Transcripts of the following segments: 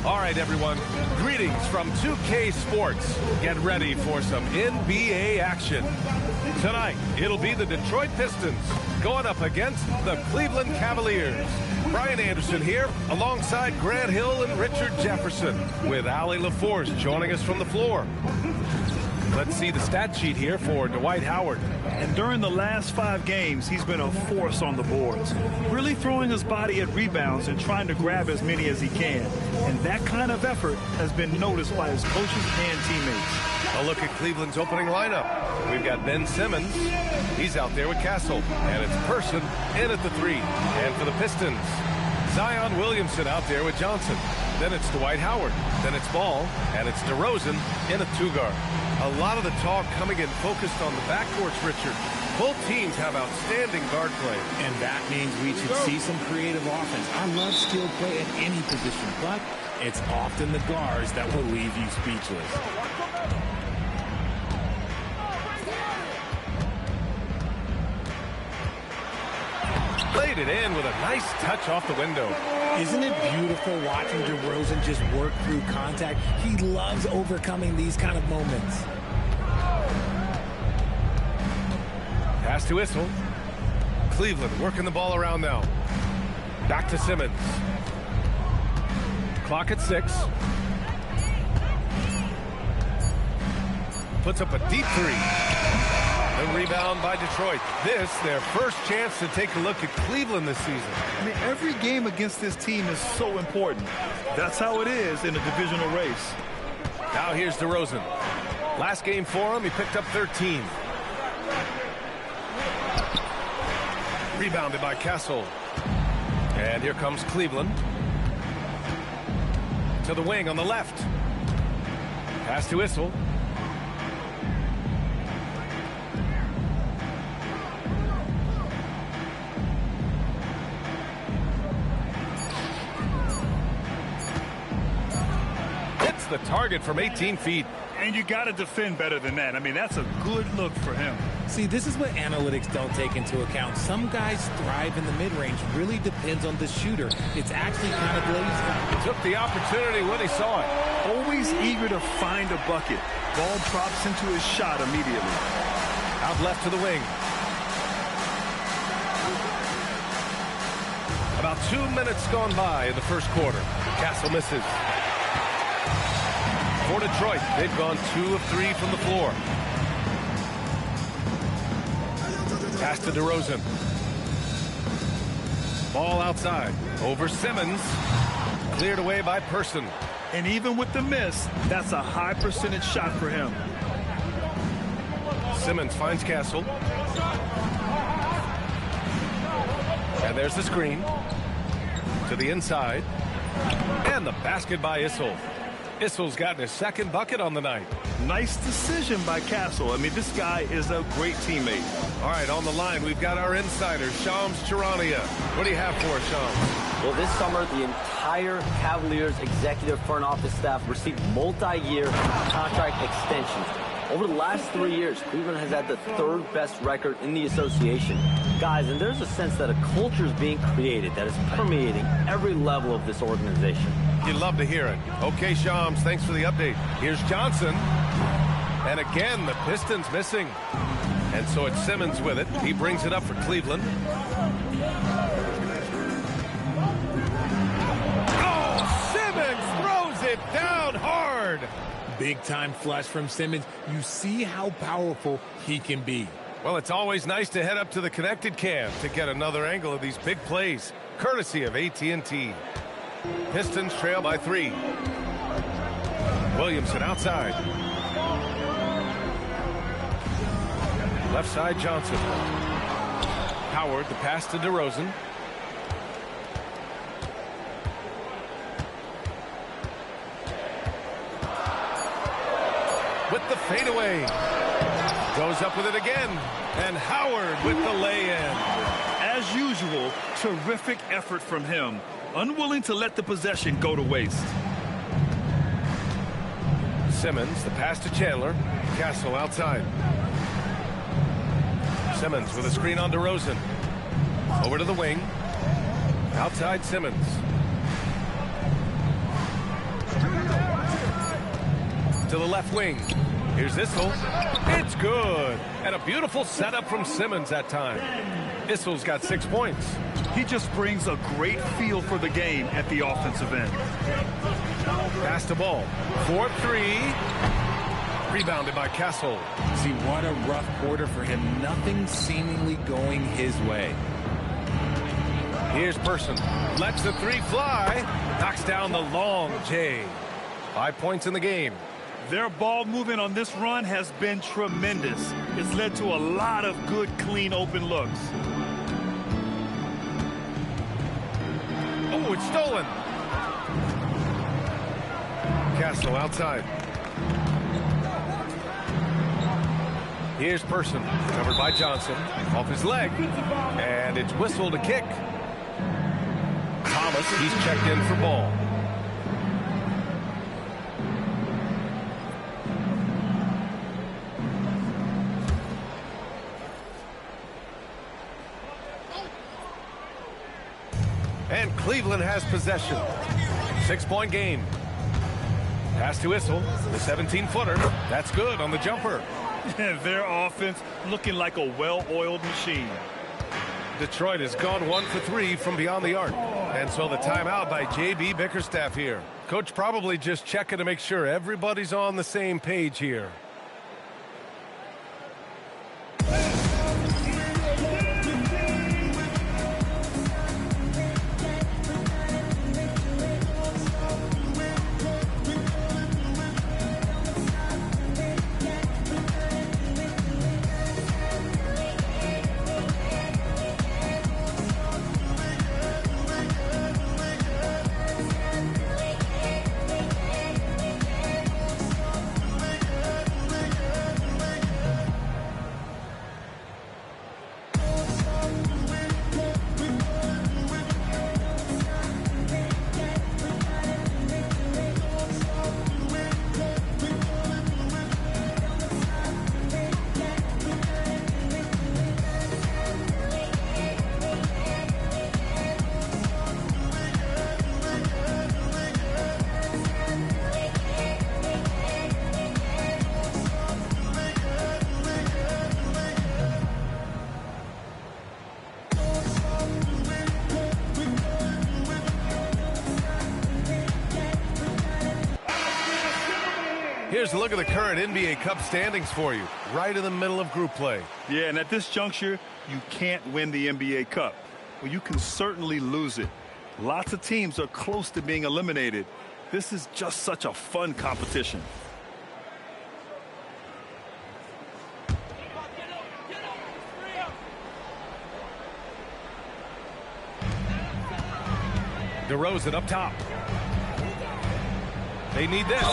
All right, everyone. Greetings from 2K Sports. Get ready for some NBA action. Tonight, it'll be the Detroit Pistons going up against the Cleveland Cavaliers. Brian Anderson here, alongside Grant Hill and Richard Jefferson, with Allie LaForce joining us from the floor. Let's see the stat sheet here for Dwight Howard. And during the last 5 games, he's been a force on the boards, really throwing his body at rebounds and trying to grab as many as he can. And that kind of effort has been noticed by his coaches and teammates. A look at Cleveland's opening lineup. We've got Ben Simmons. He's out there with Castle. And it's Person in at the 3. And for the Pistons, Zion Williamson out there with Johnson. Then it's Dwight Howard. Then it's Ball. And it's DeRozan in a 2-guard. A lot of the talk coming in focused on the backcourts, Richard. Both teams have outstanding guard play. And that means we should see some creative offense. I love skill play at any position, but it's often the guards that will leave you speechless. Played it in with a nice touch off the window. Isn't it beautiful watching DeRozan just work through contact? He loves overcoming these kind of moments. Pass to Issel. Cleveland working the ball around now. Back to Simmons. Clock at 6. Puts up a deep 3. The rebound by Detroit. This, their first chance to take a look at Cleveland this season. I mean, every game against this team is so important. That's how it is in a divisional race. Now here's DeRozan. Last game for him, he picked up 13. Rebounded by Castle. And here comes Cleveland. To the wing on the left. Pass to Issel. The target from 18 feet. And you got to defend better than that. I mean, that's a good look for him. See, this is what analytics don't take into account. Some guys thrive in the mid-range. Really depends on the shooter. It's actually kind of lazy. Took the opportunity when he saw it. Always eager to find a bucket. Ball drops into his shot immediately. Out left to the wing. About 2 minutes gone by in the first quarter. Castle misses. For Detroit, they've gone 2 of 3 from the floor. Pass to DeRozan. Ball outside. Over Simmons. Cleared away by Person. And even with the miss, that's a high percentage shot for him. Simmons finds Castle. And there's the screen. To the inside. And the basket by Issel. Issel's gotten his second bucket on the night. Nice decision by Castle. I mean, this guy is a great teammate. All right, on the line, we've got our insider, Shams Charania. What do you have for us, Shams? Well, this summer, the entire Cavaliers executive front office staff received multi-year contract extensions. Over the last 3 years, Cleveland has had the 3rd best record in the association. Guys, and there's a sense that a culture is being created that is permeating every level of this organization. You'd love to hear it. Okay, Shams, thanks for the update. Here's Johnson. And again, the Pistons missing. And so it's Simmons with it. He brings it up for Cleveland. Oh, Simmons throws it down hard. Big time flush from Simmons. You see how powerful he can be. Well, it's always nice to head up to the connected cam to get another angle of these big plays, courtesy of AT&T. Pistons trail by 3. Williamson outside. Left side, Johnson. Howard, the pass to DeRozan. With the fadeaway. Goes up with it again. And Howard with the lay-in. As usual, terrific effort from him. Unwilling to let the possession go to waste. Simmons, the pass to Chandler. Castle outside. Simmons with a screen on DeRozan. Over to the wing. Outside Simmons. to the left wing. Here's Issel. It's good. And a beautiful setup from Simmons that time. Issel's got 6 points. He just brings a great feel for the game at the offensive end. Pass the ball. 4-3. Rebounded by Castle. See, what a rough quarter for him. Nothing seemingly going his way. Here's Person. Lets the three fly. Knocks down the long J. 5 points in the game. Their ball movement on this run has been tremendous. It's led to a lot of good, clean, open looks. Oh, it's stolen. Castle outside. Here's Person, covered by Johnson, off his leg, and it's whistled to kick. Thomas, he's checked in for ball. And Cleveland has possession. 6-point game. Pass to Issel, the 17-footer. That's good on the jumper. Their offense looking like a well-oiled machine. Detroit has gone 1 for 3 from beyond the arc. And so the timeout by J.B. Bickerstaff here. Coach probably just checking to make sure everybody's on the same page here. Here's a look at the current NBA Cup standings for you, right in the middle of group play. Yeah, and at this juncture, you can't win the NBA Cup. Well, you can certainly lose it. Lots of teams are close to being eliminated. This is just such a fun competition. DeRozan up top. They need this.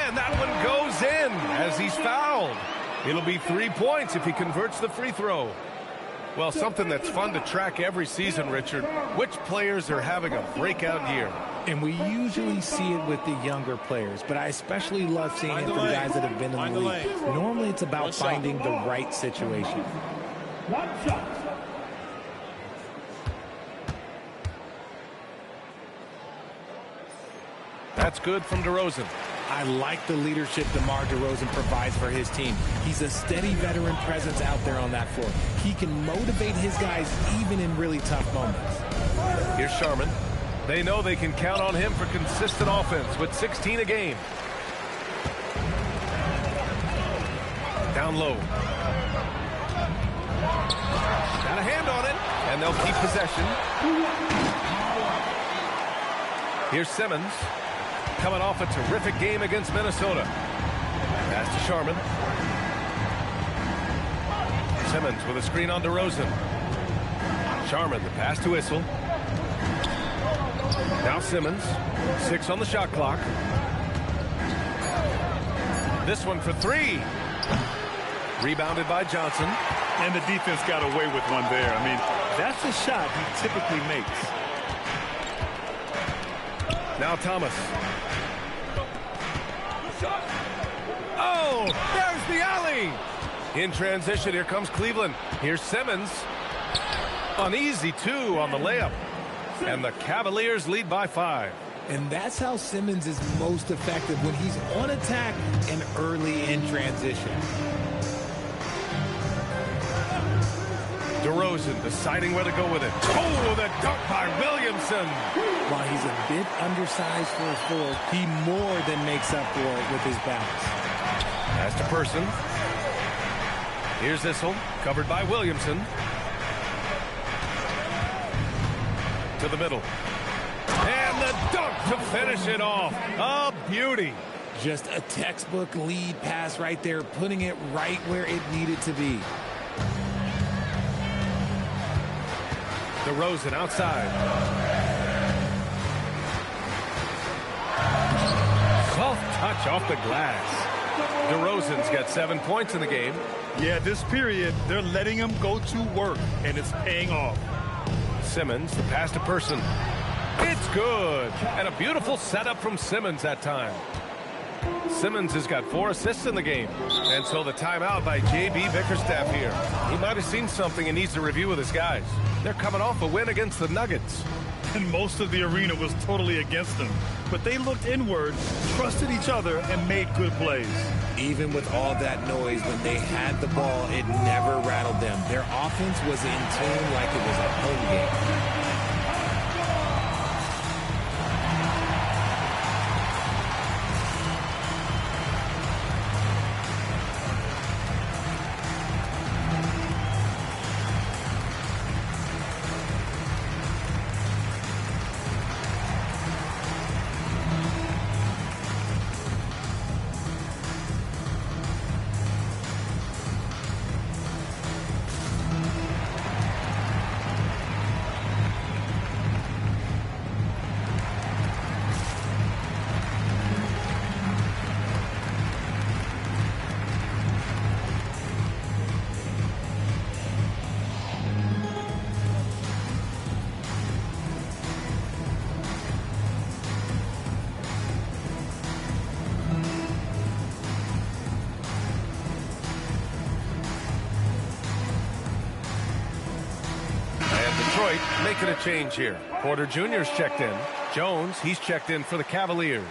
And that one goes in as he's fouled. It'll be 3 points if he converts the free throw. Well, something that's fun to track every season, Richard. Which players are having a breakout year? And we usually see it with the younger players, but I especially love seeing it from guys that have been in the league. Normally it's about finding the right situation. One shot. That's good from DeRozan. I like the leadership DeMar DeRozan provides for his team. He's a steady veteran presence out there on that floor. He can motivate his guys even in really tough moments. Here's Sharman. They know they can count on him for consistent offense with 16 a game. Down low. Got a hand on it, and they'll keep possession. Here's Simmons. Coming off a terrific game against Minnesota. Pass to Sharman. Simmons with a screen on DeRozan. Sharman, the pass to Issel. Now Simmons. 6 on the shot clock. This one for 3. Rebounded by Johnson. And the defense got away with one there. I mean, that's a shot he typically makes. Now Thomas. Oh, there's the alley. In transition, here comes Cleveland. Here's Simmons. An easy 2 on the layup. And the Cavaliers lead by 5. And that's how Simmons is most effective, when he's on attack and early in transition. DeRozan deciding where to go with it. Oh, the dunk by Williamson. While he's a bit undersized for a forward, he more than makes up for it with his bounce. Pass to Person. Here's Issel, covered by Williamson. To the middle. And the dunk to finish it off. A beauty. Just a textbook lead pass right there, putting it right where it needed to be. DeRozan outside. Soft touch off the glass. DeRozan's got 7 points in the game. Yeah, this period, they're letting him go to work, and it's paying off. Simmons, the pass to Person. It's good. And a beautiful setup from Simmons that time. Simmons has got 4 assists in the game. And so the timeout by J.B. Bickerstaff here. He might have seen something and needs to review with his guys. They're coming off a win against the Nuggets. And most of the arena was totally against them. But they looked inward, trusted each other, and made good plays. Even with all that noise, when they had the ball, it never rattled them. Their offense was in tune like it was a home game. Making a change here. Porter Jr.'s checked in. Jones, he's checked in for the Cavaliers.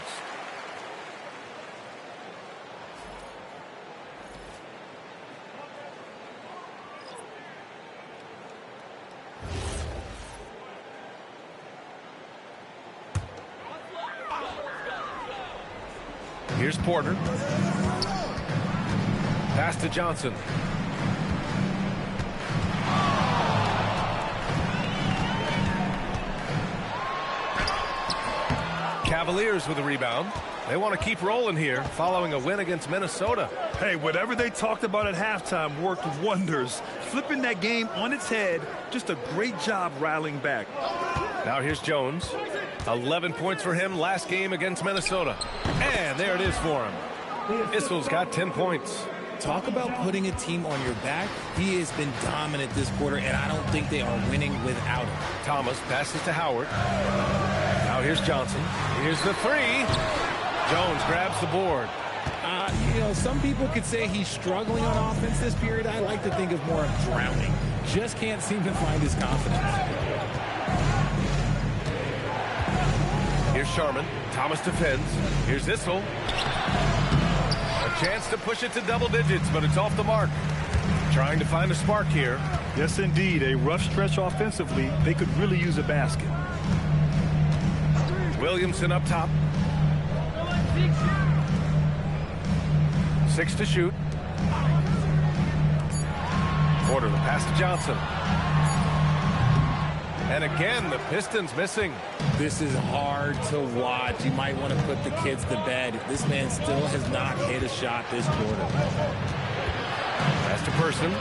Here's Porter. Pass to Johnson. Cavaliers with a rebound. They want to keep rolling here following a win against Minnesota. Hey, whatever they talked about at halftime worked wonders. Flipping that game on its head, just a great job rallying back. Now here's Jones. 11 points for him last game against Minnesota. And there it is for him. Issel's got 10 points. Talk about putting a team on your back. He has been dominant this quarter, and I don't think they are winning without him. Thomas passes to Howard. Now here's Johnson. Here's the three. Jones grabs the board. You know, some people could say he's struggling on offense this period. I like to think of more of drowning. Just can't seem to find his confidence. Here's Sharman. Thomas defends. Here's Issel. A chance to push it to double digits, but it's off the mark. Trying to find a spark here. Yes, indeed. A rough stretch offensively. They could really use a basket. Williamson up top. 6 to shoot. Porter, the pass to Johnson. And again, the Pistons missing. This is hard to watch. You might want to put the kids to bed. This man still has not hit a shot this quarter. Pass to Person.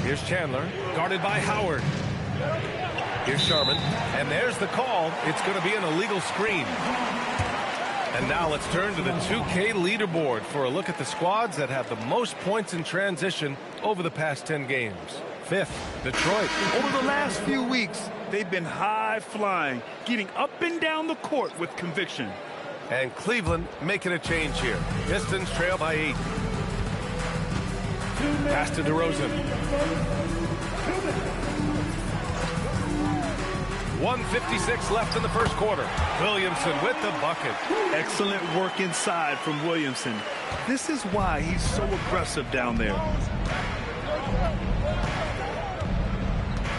Here's Chandler, guarded by Howard. Here's Sharman, and there's the call. It's going to be an illegal screen. And now let's turn to the 2K leaderboard for a look at the squads that have the most points in transition over the past 10 games. 5th, Detroit. Over the last few weeks, they've been high flying, getting up and down the court with conviction. And Cleveland making a change here. Pistons trail by 8. Pass to DeRozan. 1:56 left in the first quarter. Williamson with the bucket. Excellent work inside from Williamson. This is why he's so aggressive down there.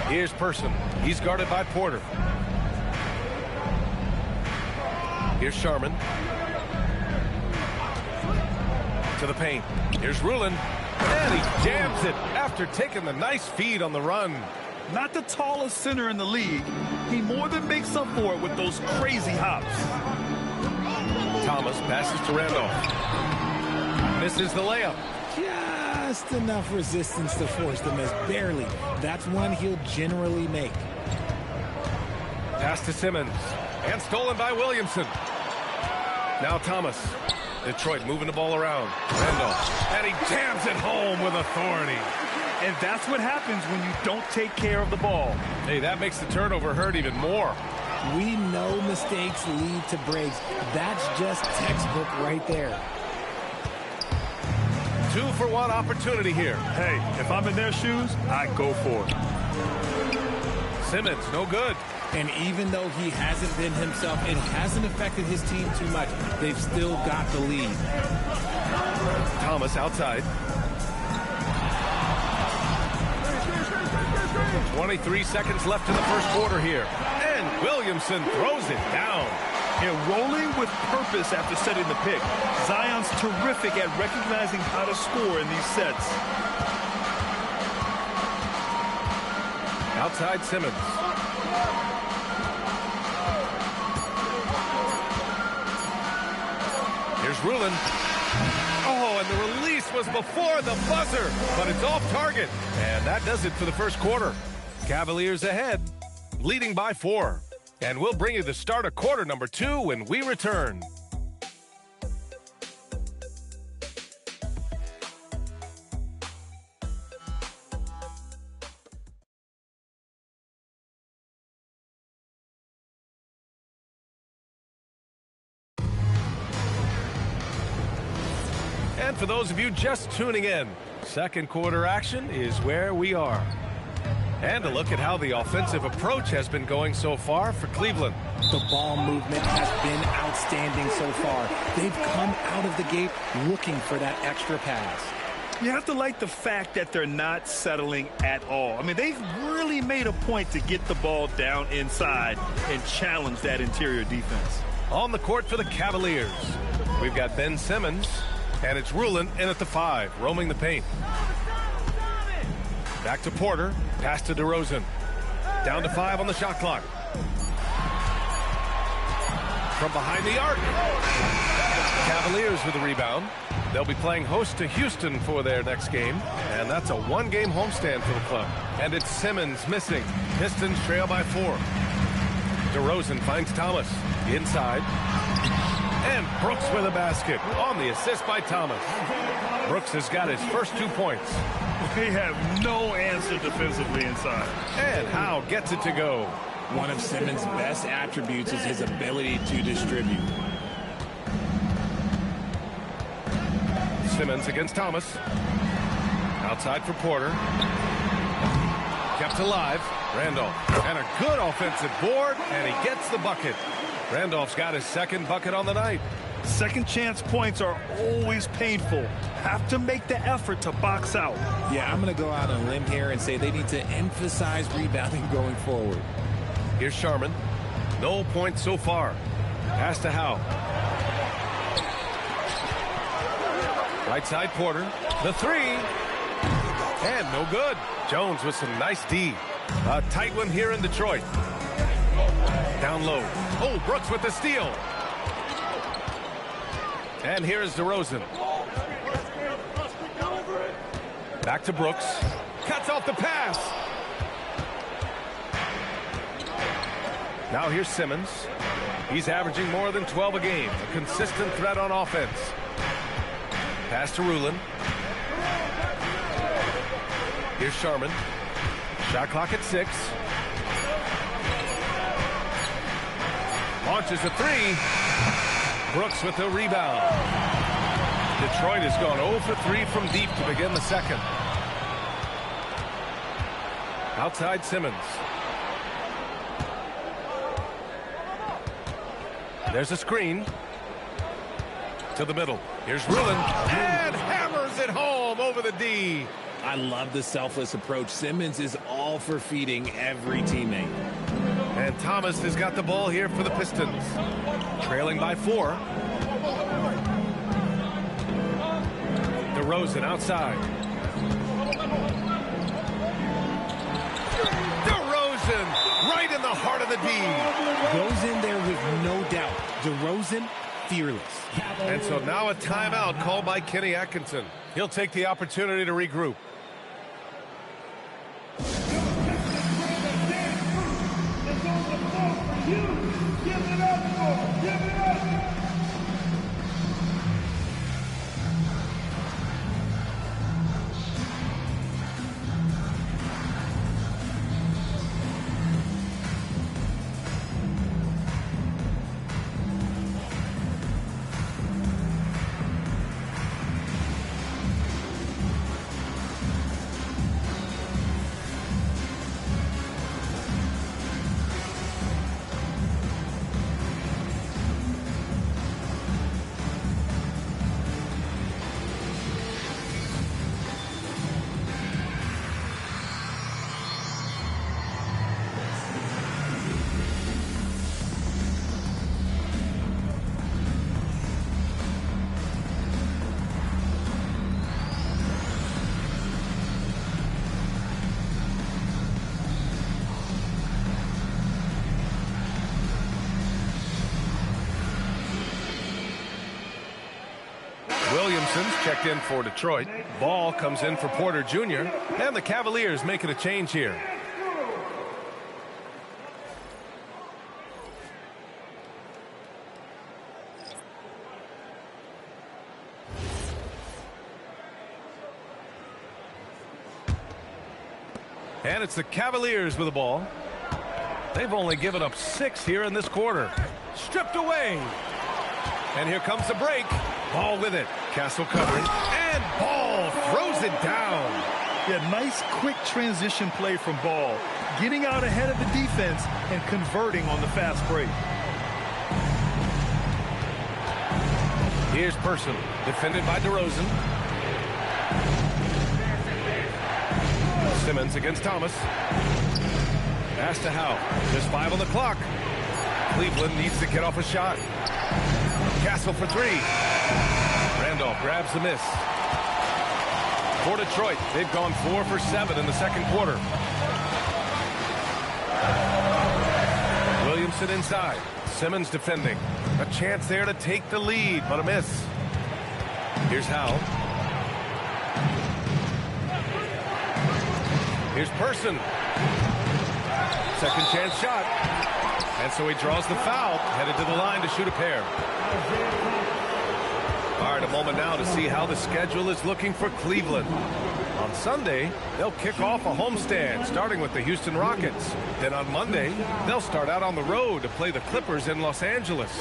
Here's Person. He's guarded by Porter. Here's Sharman. To the paint. Here's Rulin. And he jams it after taking the nice feed on the run. Not the tallest center in the league. He more than makes up for it with those crazy hops. Thomas passes to Randolph. Misses the layup. Just enough resistance to force the miss. Barely. That's one he'll generally make. Pass to Simmons. And stolen by Williamson. Now Thomas. Detroit moving the ball around. Randolph. And he jams it home with authority. And that's what happens when you don't take care of the ball. Hey, that makes the turnover hurt even more. We know mistakes lead to breaks. That's just textbook right there. 2-for-1 opportunity here. Hey, if I'm in their shoes, I go for it. Simmons, no good. And even though he hasn't been himself, it hasn't affected his team too much. They've still got the lead. Thomas outside. 23 seconds left in the first quarter here. And Williamson throws it down. And rolling with purpose after setting the pick. Zion's terrific at recognizing how to score in these sets. Outside Simmons. Here's Rulin. Oh, and the release was before the buzzer, but it's off target. And that does it for the first quarter. Cavaliers ahead, leading by 4. And we'll bring you the start of quarter number 2 when we return. And for those of you just tuning in, second quarter action is where we are. And a look at how the offensive approach has been going so far for Cleveland. The ball movement has been outstanding so far. They've come out of the gate looking for that extra pass. You have to like the fact that they're not settling at all. I mean, they've really made a point to get the ball down inside and challenge that interior defense. On the court for the Cavaliers, we've got Ben Simmons, and it's Rulin in at the 5, roaming the paint. Back to Porter, pass to DeRozan. Down to 5 on the shot clock. From behind the arc. Cavaliers with the rebound. They'll be playing host to Houston for their next game, and that's a one-game homestand for the club. And it's Simmons missing. Pistons trail by 4. DeRozan finds Thomas inside. And Brooks with a basket on the assist by Thomas. Brooks has got his first 2 points. They have no answer defensively inside. And Howe gets it to go. One of Simmons' best attributes is his ability to distribute. Simmons against Thomas. Outside for Porter. Kept alive. Randolph. And a good offensive board, and he gets the bucket. Randolph's got his second bucket on the night. Second chance points are always painful. Have to make the effort to box out. Yeah, I'm going to go out on a limb here and say they need to emphasize rebounding going forward. Here's Sharman. No points so far. Pass to Howe. Right side Porter. The 3. And no good. Jones with some nice D. A tight one here in Detroit. Down low. Oh, Brooks with the steal. And here's DeRozan. Back to Brooks. Cuts off the pass. Now here's Simmons. He's averaging more than 12 a game. A consistent threat on offense. Pass to Rulin. Here's Sharman. Shot clock at 6. Launches a 3. Brooks with the rebound. Detroit has gone 0 for 3 from deep to begin the second. Outside Simmons. There's a screen. To the middle. Here's Rulin. And hammers it home over the D. I love the selfless approach. Simmons is all for feeding every teammate. And Thomas has got the ball here for the Pistons. Trailing by 4. DeRozan outside. DeRozan right in the heart of the D. Goes in there with no doubt. DeRozan, fearless. And so now a timeout called by Kenny Atkinson. He'll take the opportunity to regroup. Williamson's checked in for Detroit. Ball comes in for Porter Jr. And the Cavaliers making a change here. And it's the Cavaliers with the ball. They've only given up 6 here in this quarter. Stripped away. And here comes the break. Ball with it. Castle covering. And Ball throws it down. Yeah, nice quick transition play from Ball. Getting out ahead of the defense and converting on the fast break. Here's Person. Defended by DeRozan. Simmons against Thomas. Pass to Howe. Just 5 on the clock. Cleveland needs to get off a shot. Castle for 3. Randolph grabs the miss. For Detroit, they've gone 4 for 7 in the second quarter. Williamson inside. Simmons defending. A chance there to take the lead, but a miss. Here's Howe. Here's Person. Second chance shot. And so he draws the foul, headed to the line to shoot a pair. All right, a moment now to see how the schedule is looking for Cleveland. On Sunday, they'll kick off a homestand, starting with the Houston Rockets. Then on Monday, they'll start out on the road to play the Clippers in Los Angeles.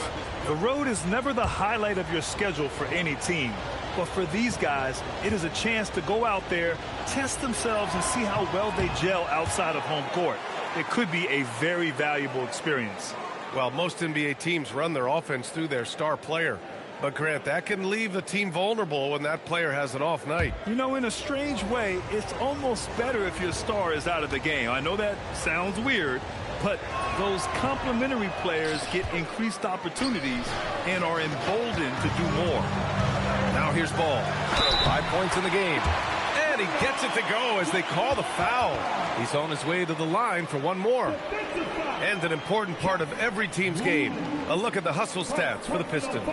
The road is never the highlight of your schedule for any team. But for these guys, it is a chance to go out there, test themselves, and see how well they gel outside of home court. It could be a very valuable experience. Well, most NBA teams run their offense through their star player. But, Grant, that can leave the team vulnerable when that player has an off night. You know, in a strange way, it's almost better if your star is out of the game. I know that sounds weird, but those complementary players get increased opportunities and are emboldened to do more. Now here's Ball. 5 points in the game. And he gets it to go as they call the foul. He's on his way to the line for one more. And an important part of every team's game. A look at the hustle stats for the Pistons.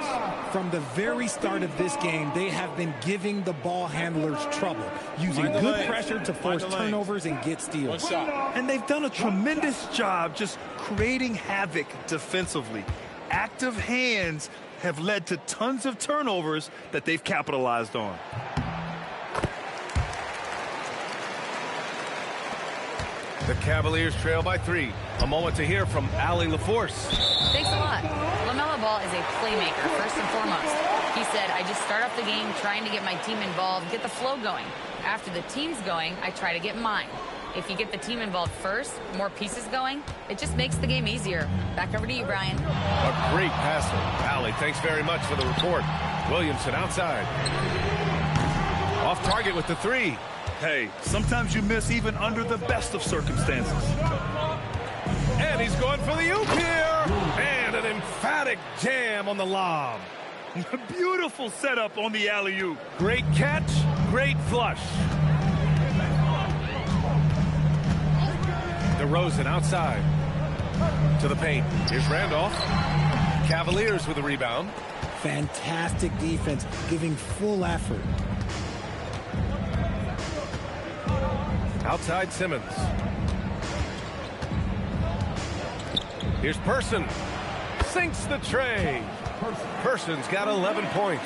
From the very start of this game, they have been giving the ball handlers trouble, using good pressure to force turnovers and get steals. And they've done a tremendous job just creating havoc defensively. Active hands have led to tons of turnovers that they've capitalized on. The Cavaliers trail by 3. A moment to hear from Allie LaForce. Thanks a lot. LaMelo Ball is a playmaker, first and foremost. He said, I just start off the game trying to get my team involved, get the flow going. After the team's going, I try to get mine. If you get the team involved first, more pieces going, it just makes the game easier. Back over to you, Brian. A great passer. Allie, thanks very much for the report. Williamson outside. Off target with the three. Hey, sometimes you miss even under the best of circumstances. And he's going for the oop here. And an emphatic jam on the lob. Beautiful setup on the alley-oop. Great catch, great flush. DeRozan outside to the paint. Here's Randolph. Cavaliers with a rebound. Fantastic defense, giving full effort. Outside Simmons. Here's Person. Sinks the tray. Person's got 11 points.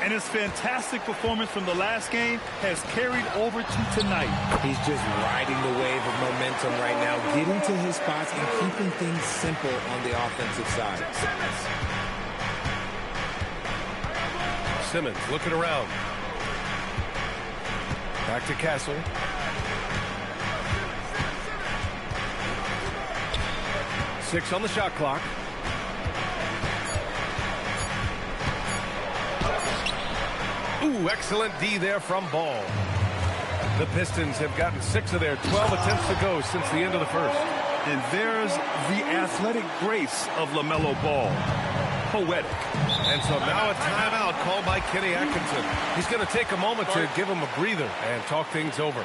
And his fantastic performance from the last game has carried over to tonight. He's just riding the wave of momentum right now, getting to his spots and keeping things simple on the offensive side. Simmons looking around. Back to Castle. Six on the shot clock. Ooh, excellent D there from Ball. The Pistons have gotten 6 of their 12 attempts to go since the end of the first. And there's the athletic grace of LaMelo Ball. Poetic. And so now a timeout called by Kenny Atkinson. He's going to take a moment to give him a breather and talk things over.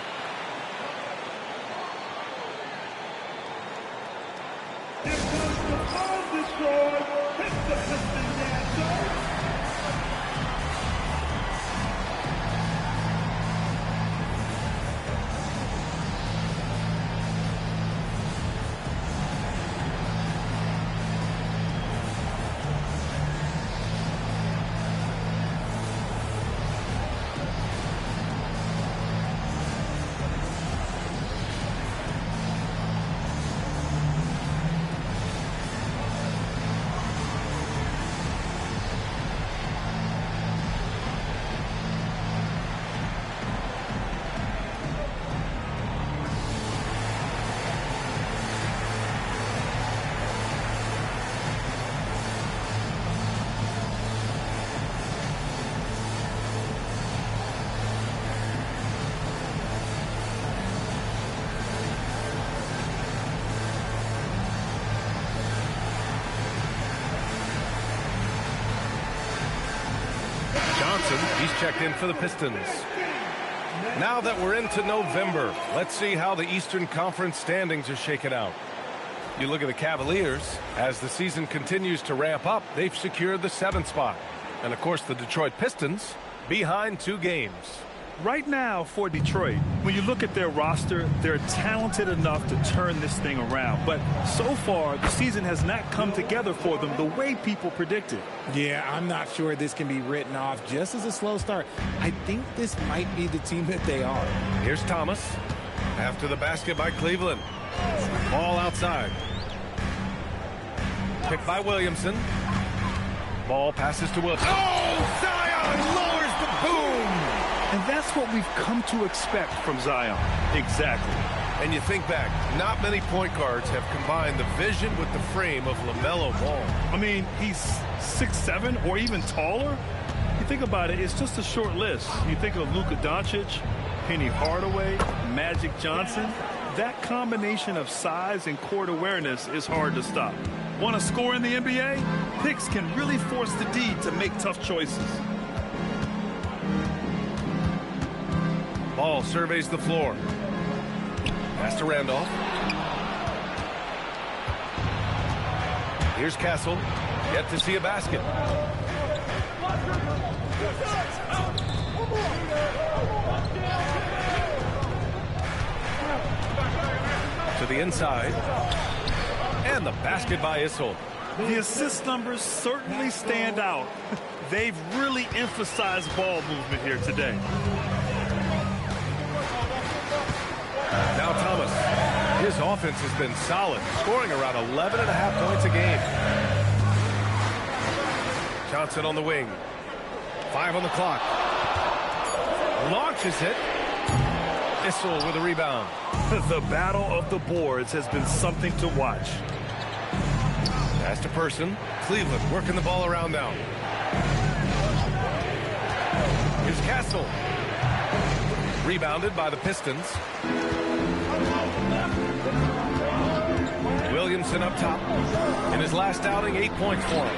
He's checked in for the Pistons. Now that we're into November, let's see how the Eastern Conference standings are shaken out. You look at the Cavaliers. As the season continues to ramp up, they've secured the 7th spot. And, of course, the Detroit Pistons behind 2 games. Right now for Detroit, when you look at their roster, they're talented enough to turn this thing around. But so far, the season has not come together for them the way people predicted. Yeah, I'm not sure this can be written off just as a slow start. I think this might be the team that they are. Here's Thomas. After the basket by Cleveland. Ball outside. Picked by Williamson. Ball passes to Wilson. Oh, Zion lowers the boom. And that's what we've come to expect from Zion. Exactly. And you think back, not many point guards have combined the vision with the frame of LaMelo Ball. I mean, he's 6'7" or even taller. You think about it, it's just a short list. You think of Luka Doncic, Penny Hardaway, Magic Johnson. That combination of size and court awareness is hard to stop. Want to score in the NBA? Picks can really force the D to make tough choices. Ball surveys the floor. Pass to Randolph. Here's Castle. Yet to see a basket. To the inside. And the basket by Issel. The assist numbers certainly stand out. They've really emphasized ball movement here today. Now Thomas. His offense has been solid, scoring around 11.5 points a game. Johnson on the wing. 5 on the clock. Launches it. Issel with a rebound. The battle of the boards has been something to watch. Pass to Person. Cleveland working the ball around now. Here's Castle. Rebounded by the Pistons. Williamson up top. In his last outing, 8 points for him.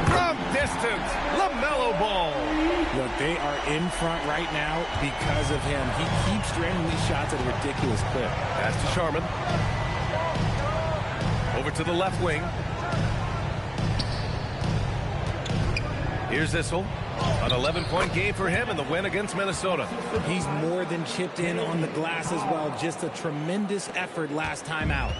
From distance, LaMelo Ball. Look, they are in front right now because of him. He keeps draining these shots at a ridiculous clip. Pass to Sharman. Over to the left wing. Here's Issel. An 11-point game for him in the win against Minnesota. He's more than chipped in on the glass as well. Just a tremendous effort last time out.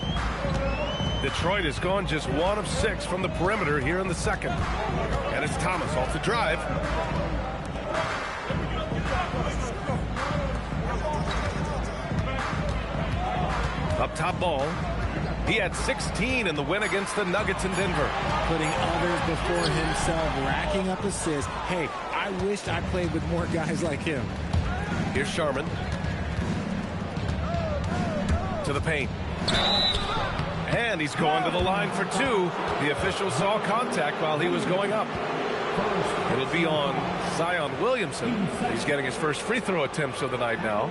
Detroit has gone just 1 of 6 from the perimeter here in the second. And it's Thomas off the drive. Up top Ball. He had 16 in the win against the Nuggets in Denver. Putting others before himself, racking up assists. Hey, I wished I played with more guys like him. Here's Sharman. To the paint. And he's going to the line for 2. The official saw contact while he was going up. It'll be on Zion Williamson. He's getting his first free throw attempts of the night now.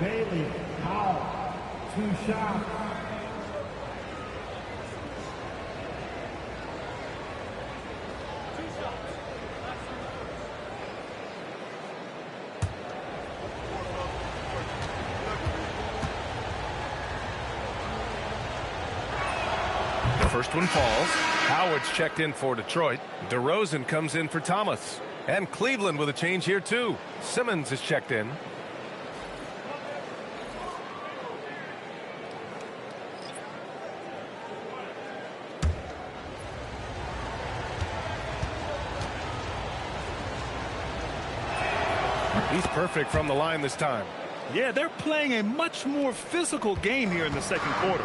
Bailey, out. 2 shots. The first one falls. Howard's checked in for Detroit. DeRozan comes in for Thomas. And Cleveland with a change here too. Simmons is checked in. He's perfect from the line this time. Yeah, they're playing a much more physical game here in the second quarter.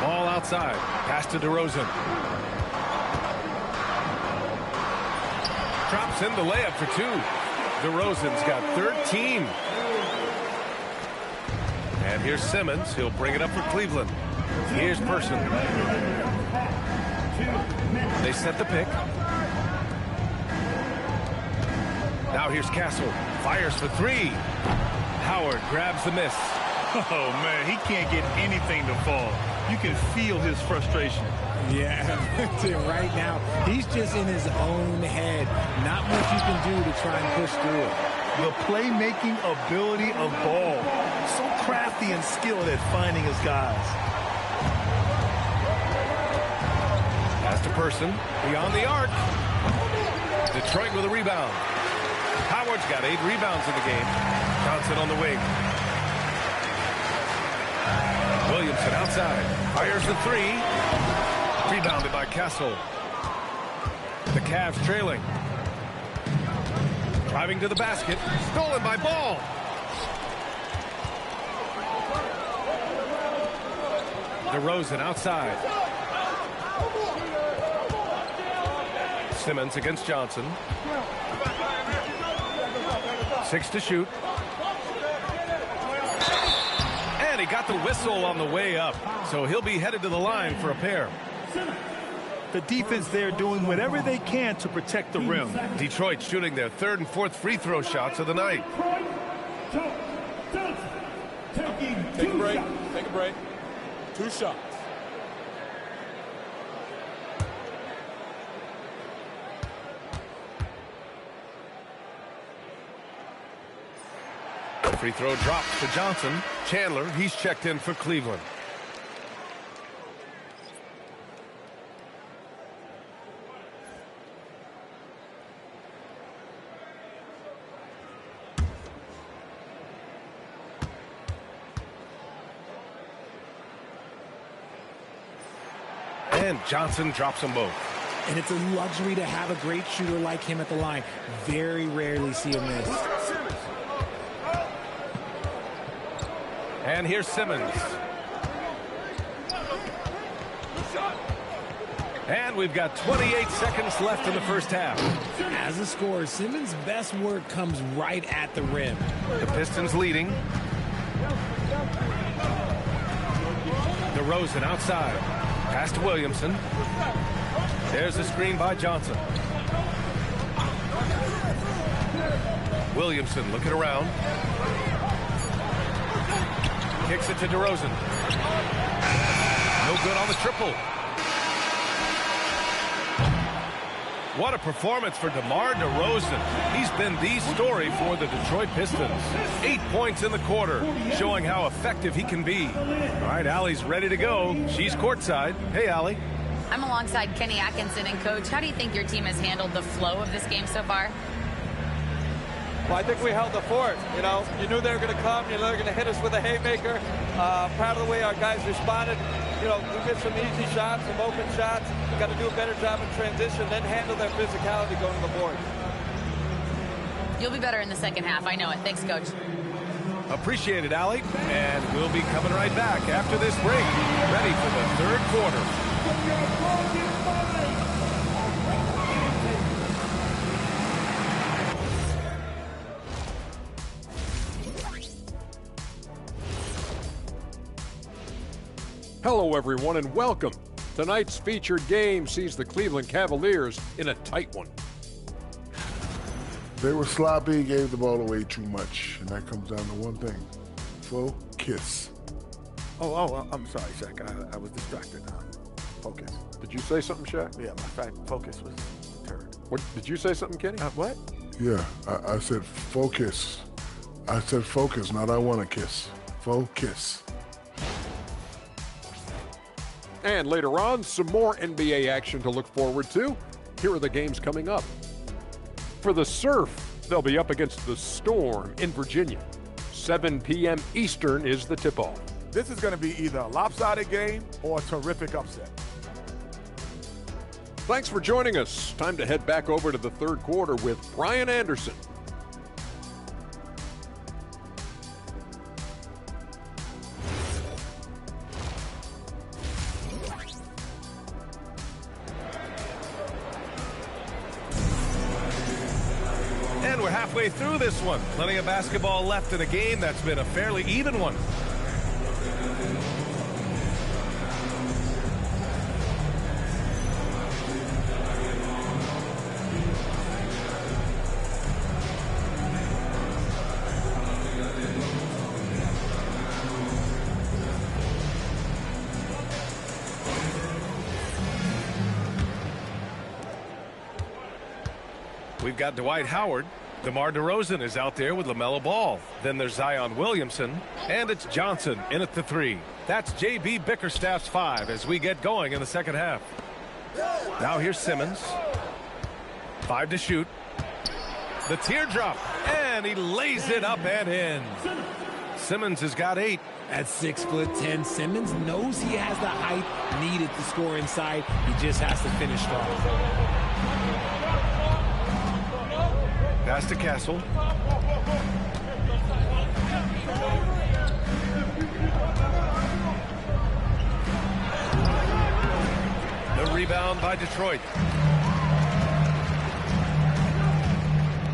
Ball outside. Pass to DeRozan. Drops in the layup for 2. DeRozan's got 13. And here's Simmons. He'll bring it up for Cleveland. Here's Person. They set the pick. Now here's Castle. Fires for 3. Howard grabs the miss. Oh, man, he can't get anything to fall. You can feel his frustration. Yeah, right now, he's just in his own head. Not much you can do to try and push through it. The playmaking ability of Ball. So crafty and skilled at finding his guys. Pass to Person. Beyond the arc. Detroit with a rebound. Howard's got 8 rebounds in the game. Johnson on the wing. Williamson outside. Fires the 3. Rebounded by Castle. The Cavs trailing. Driving to the basket. Stolen by Ball. DeRozan outside. Simmons against Johnson. 6 to shoot. And he got the whistle on the way up. So he'll be headed to the line for a pair. The defense there doing whatever they can to protect the rim. Detroit shooting their 3rd and 4th free throw shots of the night. Take a break. Take a break. 2 shots. Free throw drops for Johnson. Chandler, he's checked in for Cleveland. And Johnson drops them both. And it's a luxury to have a great shooter like him at the line. Very rarely see him miss. And here's Simmons. And we've got 28 seconds left in the first half. As a scorer, Simmons' best work comes right at the rim. The Pistons leading. DeRozan outside. Pass to Williamson. There's a screen by Johnson. Williamson looking around. Kicks it to DeRozan. No good on the triple. What a performance for DeMar DeRozan. He's been the story for the Detroit Pistons. 8 points in the quarter, showing how effective he can be. All right, Allie's ready to go. She's courtside. Hey, Allie. I'm alongside Kenny Atkinson. And, Coach, how do you think your team has handled the flow of this game so far? Well, I think we held the fort. You know, you knew they were going to come. You knew they were going to hit us with a haymaker. Proud of the way our guys responded. You know, we missed some easy shots, some open shots. We got to do a better job in transition, then handle their physicality going to the board. You'll be better in the second half. I know it. Thanks, Coach. Appreciate it, Allie. And we'll be coming right back after this break. Ready for the third quarter. Hello, everyone, and welcome. Tonight's featured game sees the Cleveland Cavaliers in a tight one. They were sloppy, gave the ball away too much, and that comes down to one thing. Focus. Oh, I'm sorry, Shaq. I was distracted. Focus. Did you say something, Shaq? Yeah, my focus was deterred. What, did you say something, Kenny? What? Yeah, I said focus. I said focus, not I want to kiss. Focus. And later on, some more NBA action to look forward to. Here are the games coming up. For the Surf, they'll be up against the Storm in Virginia. 7 p.m. Eastern is the tip-off. This is going to be either a lopsided game or a terrific upset. Thanks for joining us. Time to head back over to the third quarter with Brian Anderson. And we're halfway through this one. Plenty of basketball left in a game that's been a fairly even one. We've got Dwight Howard. DeMar DeRozan is out there with LaMelo Ball. Then there's Zion Williamson. And it's Johnson in at the 3. That's J.B. Bickerstaff's 5 as we get going in the second half. Now here's Simmons. 5 to shoot. The teardrop. And he lays it up and in. Simmons has got 8. At 6'10", Simmons knows he has the height needed to score inside. He just has to finish strong. Pass to Castle. The rebound by Detroit.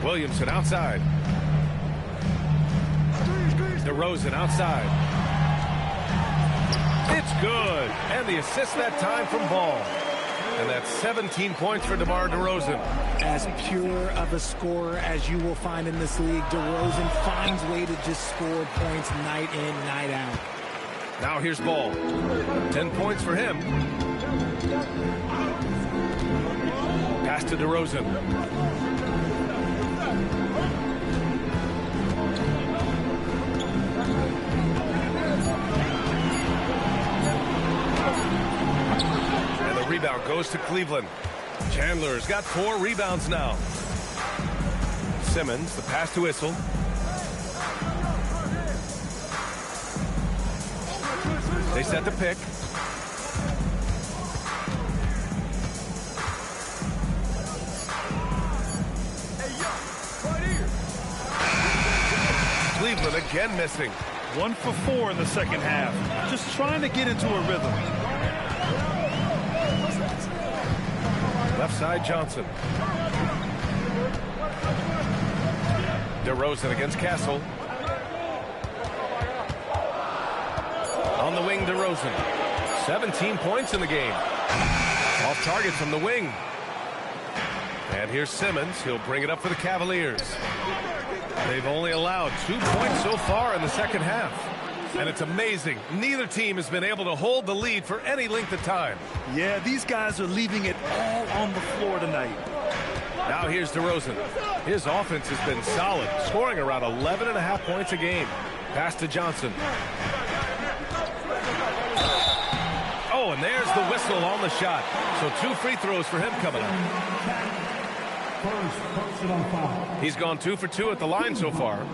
Williamson outside. DeRozan outside. It's good. And the assist that time from Ball. And that's 17 points for DeMar DeRozan. As pure of a scorer as you will find in this league, DeRozan finds way to just score points night in, night out. Now here's Ball. 10 points for him. Pass to DeRozan. Rebound goes to Cleveland. Chandler's got 4 rebounds now. Simmons, the pass to Issel. They set the pick. Cleveland again missing. 1 for 4 in the second half. Just trying to get into a rhythm. Left side, Johnson. DeRozan against Castle. On the wing, DeRozan. 17 points in the game. Off target from the wing. And here's Simmons. He'll bring it up for the Cavaliers. They've only allowed 2 points so far in the second half. And it's amazing. Neither team has been able to hold the lead for any length of time. Yeah, these guys are leaving it all on the floor tonight. Now here's DeRozan. His offense has been solid, scoring around 11.5 points a game. Pass to Johnson. Oh, and there's the whistle on the shot. So 2 free throws for him coming up. He's gone 2 for 2 at the line so far.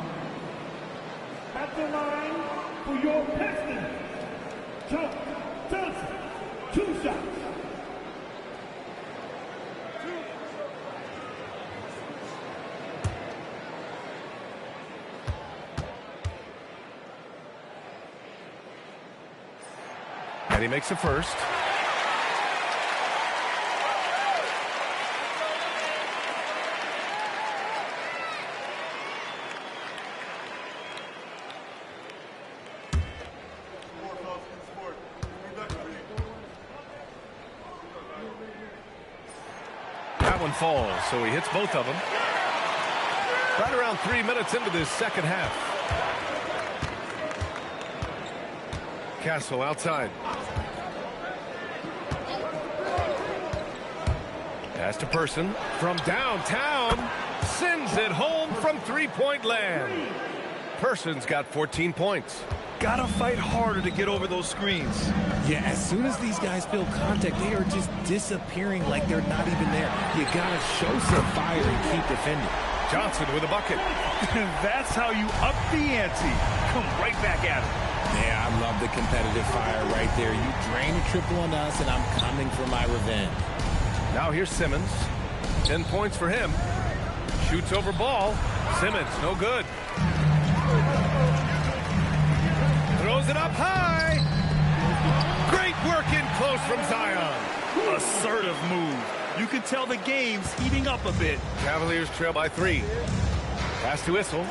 At the line for your Pistons, Johnson, 2 shots. And he makes the first. That one falls, so he hits both of them. Right around 3 minutes into this second half. Castle outside. Pass to Person from downtown. Sends it home from three-point land. Person's got 14 points. Gotta fight harder to get over those screens. Yeah, as soon as these guys feel contact, they are just disappearing like they're not even there. You gotta show some fire and keep defending. Johnson with a bucket. That's how you up the ante. Come right back at it. Yeah, I love the competitive fire right there. You drain a triple on us, and I'm coming for my revenge. Now here's Simmons. 10 points for him. Shoots over ball. Simmons, no good. Throws it up high. Great work in close from Zion. Assertive move. You can tell the game's heating up a bit. Cavaliers trail by 3. Pass to Issel.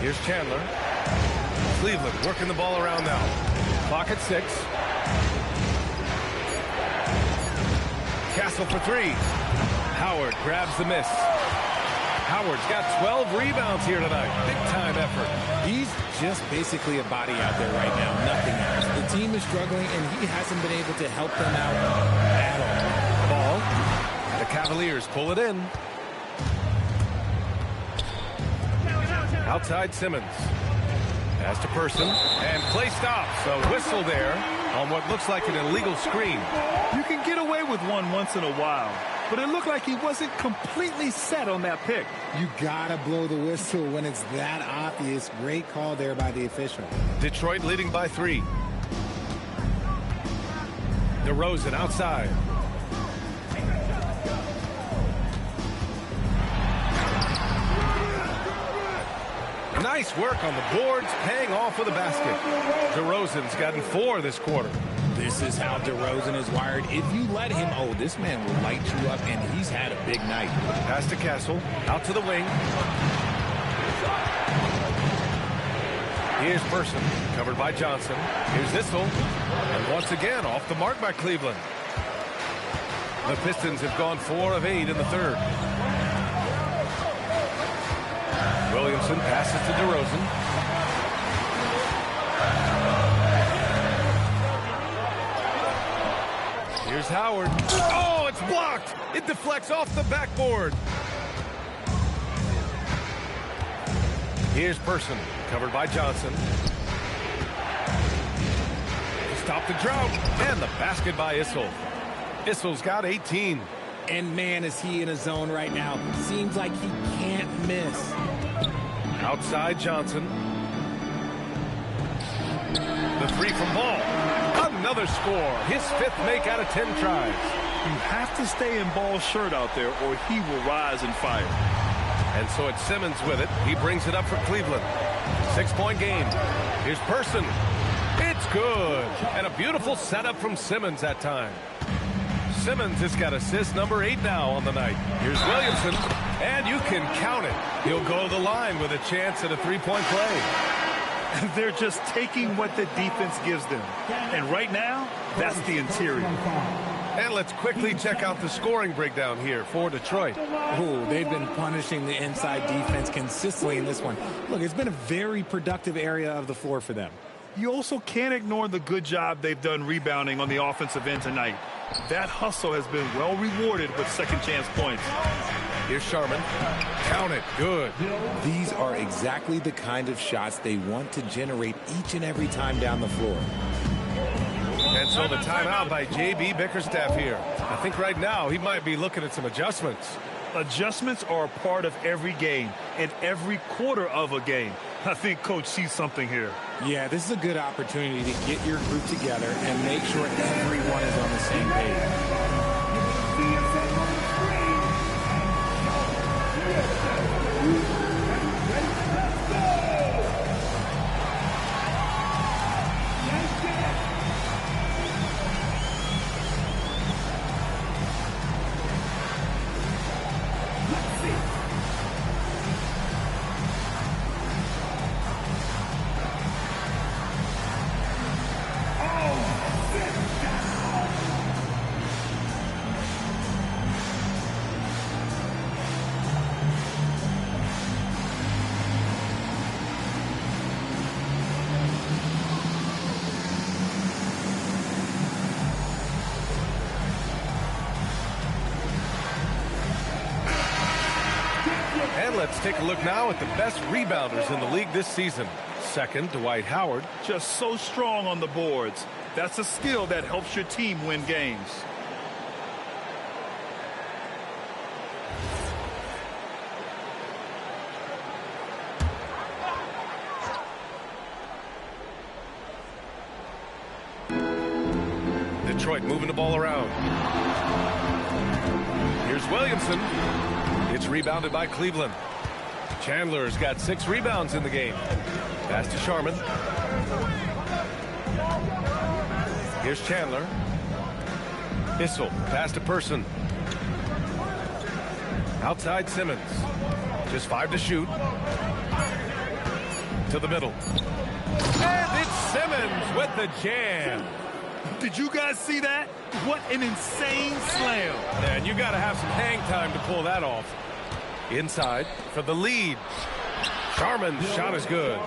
Here's Chandler. Cleveland working the ball around now. Clock at 6. Castle for 3. Howard grabs the miss. Howard's got 12 rebounds here tonight. Big-time effort. He's just basically a body out there right now, nothing else. The team is struggling, and he hasn't been able to help them out at all. Ball. The Cavaliers pull it in. Outside Simmons. Pass to Person. And play stops. A whistle there on what looks like an illegal screen. You can get away with one once in a while, but it looked like he wasn't completely set on that pick. You gotta blow the whistle when it's that obvious. Great call there by the official. Detroit leading by 3. DeRozan outside. Nice work on the boards, paying off with a basket. DeRozan's gotten 4 this quarter. This is how DeRozan is wired. If you let him, oh, this man will light you up, and he's had a big night. Pass to Castle, out to the wing. Here's Person, covered by Johnson. Here's Issel, and once again off the mark by Cleveland. The Pistons have gone 4 of 8 in the third. Williamson passes to DeRozan. Here's Howard. Oh, it's blocked. It deflects off the backboard. Here's Person, covered by Johnson. Stop the drought. And the basket by Issel. Issel's got 18. And man, is he in a zone right now. Seems like he can't miss. Outside Johnson. The 3 from Ball. Another score. His 5th make out of 10 tries. You have to stay in Ball's shirt out there or he will rise and fire. And so it's Simmons with it. He brings it up for Cleveland. 6-point game. Here's Person. Good. And a beautiful setup from Simmons that time. Simmons has got assist number 8 now on the night. Here's Williamson, and you can count it. He'll go to the line with a chance at a three-point play. They're just taking what the defense gives them. And right now, that's the interior. And let's quickly check out the scoring breakdown here for Detroit. Oh, they've been punishing the inside defense consistently in this one. Look, it's been a very productive area of the floor for them. You also can't ignore the good job they've done rebounding on the offensive end tonight. That hustle has been well rewarded with second chance points. Here's Sharman. Count it. Good. These are exactly the kind of shots they want to generate each and every time down the floor. And so the timeout by J.B. Bickerstaff here. I think right now he might be looking at some adjustments. Adjustments are a part of every game and every quarter of a game. I think Coach sees something here. Yeah, this is a good opportunity to get your group together and make sure everyone is on the same page. And let's take a look now at the best rebounders in the league this season. Second, Dwight Howard. Just so strong on the boards. That's a skill that helps your team win games. Detroit moving the ball around. Here's Williamson. It's rebounded by Cleveland. Chandler's got 6 rebounds in the game. Pass to Sharman. Here's Chandler. Issel. Pass to Person. Outside Simmons. Just 5 to shoot. To the middle. And it's Simmons with the jam. Did you guys see that? What an insane slam. And you got to have some hang time to pull that off. Inside for the lead. Sharman's shot is good.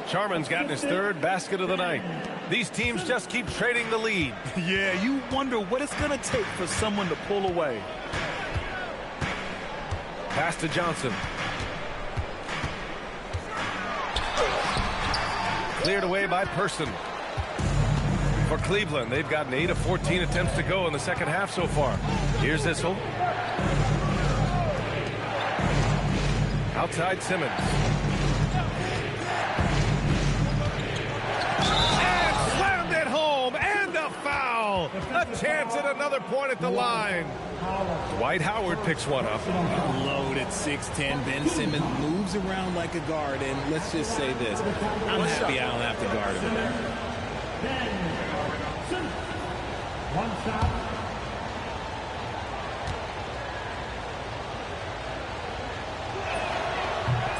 Sharman's gotten his 3rd basket of the night. These teams just keep trading the lead. Yeah, you wonder what it's going to take for someone to pull away. Pass to Johnson. Cleared away by Person. For Cleveland, they've gotten 8 of 14 attempts to go in the second half so far. Here's Issel. Outside Simmons. And slammed it home. And a foul. A chance at another point at the line. Dwight Howard picks one up. Loaded 6'10". Ben Simmons moves around like a guard. And let's just say this. I'm happy I don't have to guard him. One shot.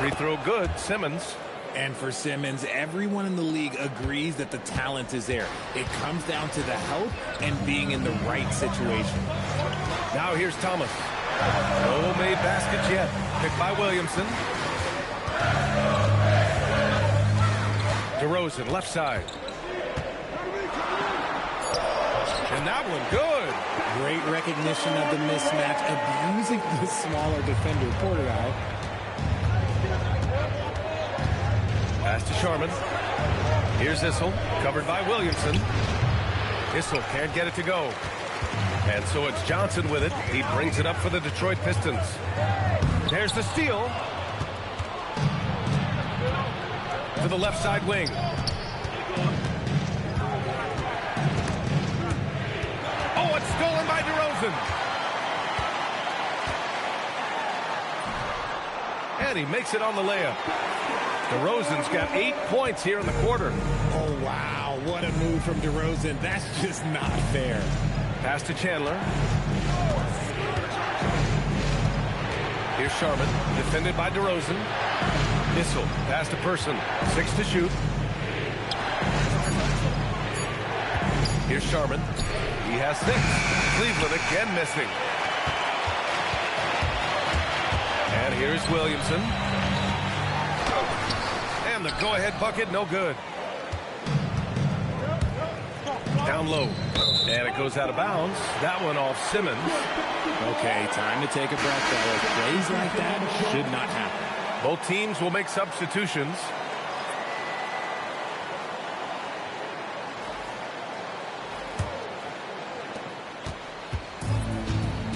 Free throw good. Simmons. And for Simmons, everyone in the league agrees that the talent is there. It comes down to the help and being in the right situation. Now here's Thomas. No made baskets yet. Picked by Williamson. DeRozan, left side. And that one good. Great recognition of the mismatch, abusing the smaller defender, Porter. Pass to Sharman. Here's Issel, covered by Williamson. Issel can't get it to go. And so it's Johnson with it. He brings it up for the Detroit Pistons. There's the steal. To the left side wing. Oh, it's stolen by DeRozan. And he makes it on the layup. DeRozan's got 8 points here in the quarter. Oh, wow. What a move from DeRozan. That's just not fair. Pass to Chandler. Here's Sharman, defended by DeRozan. Issel, pass to Person. 6 to shoot. Here's Sharman. He has 6. Cleveland again missing. And here's Williamson. And the go-ahead bucket, no good. Down low. And it goes out of bounds. That one off Simmons. Okay, time to take a breath, fellas. Plays like that should not happen. Both teams will make substitutions.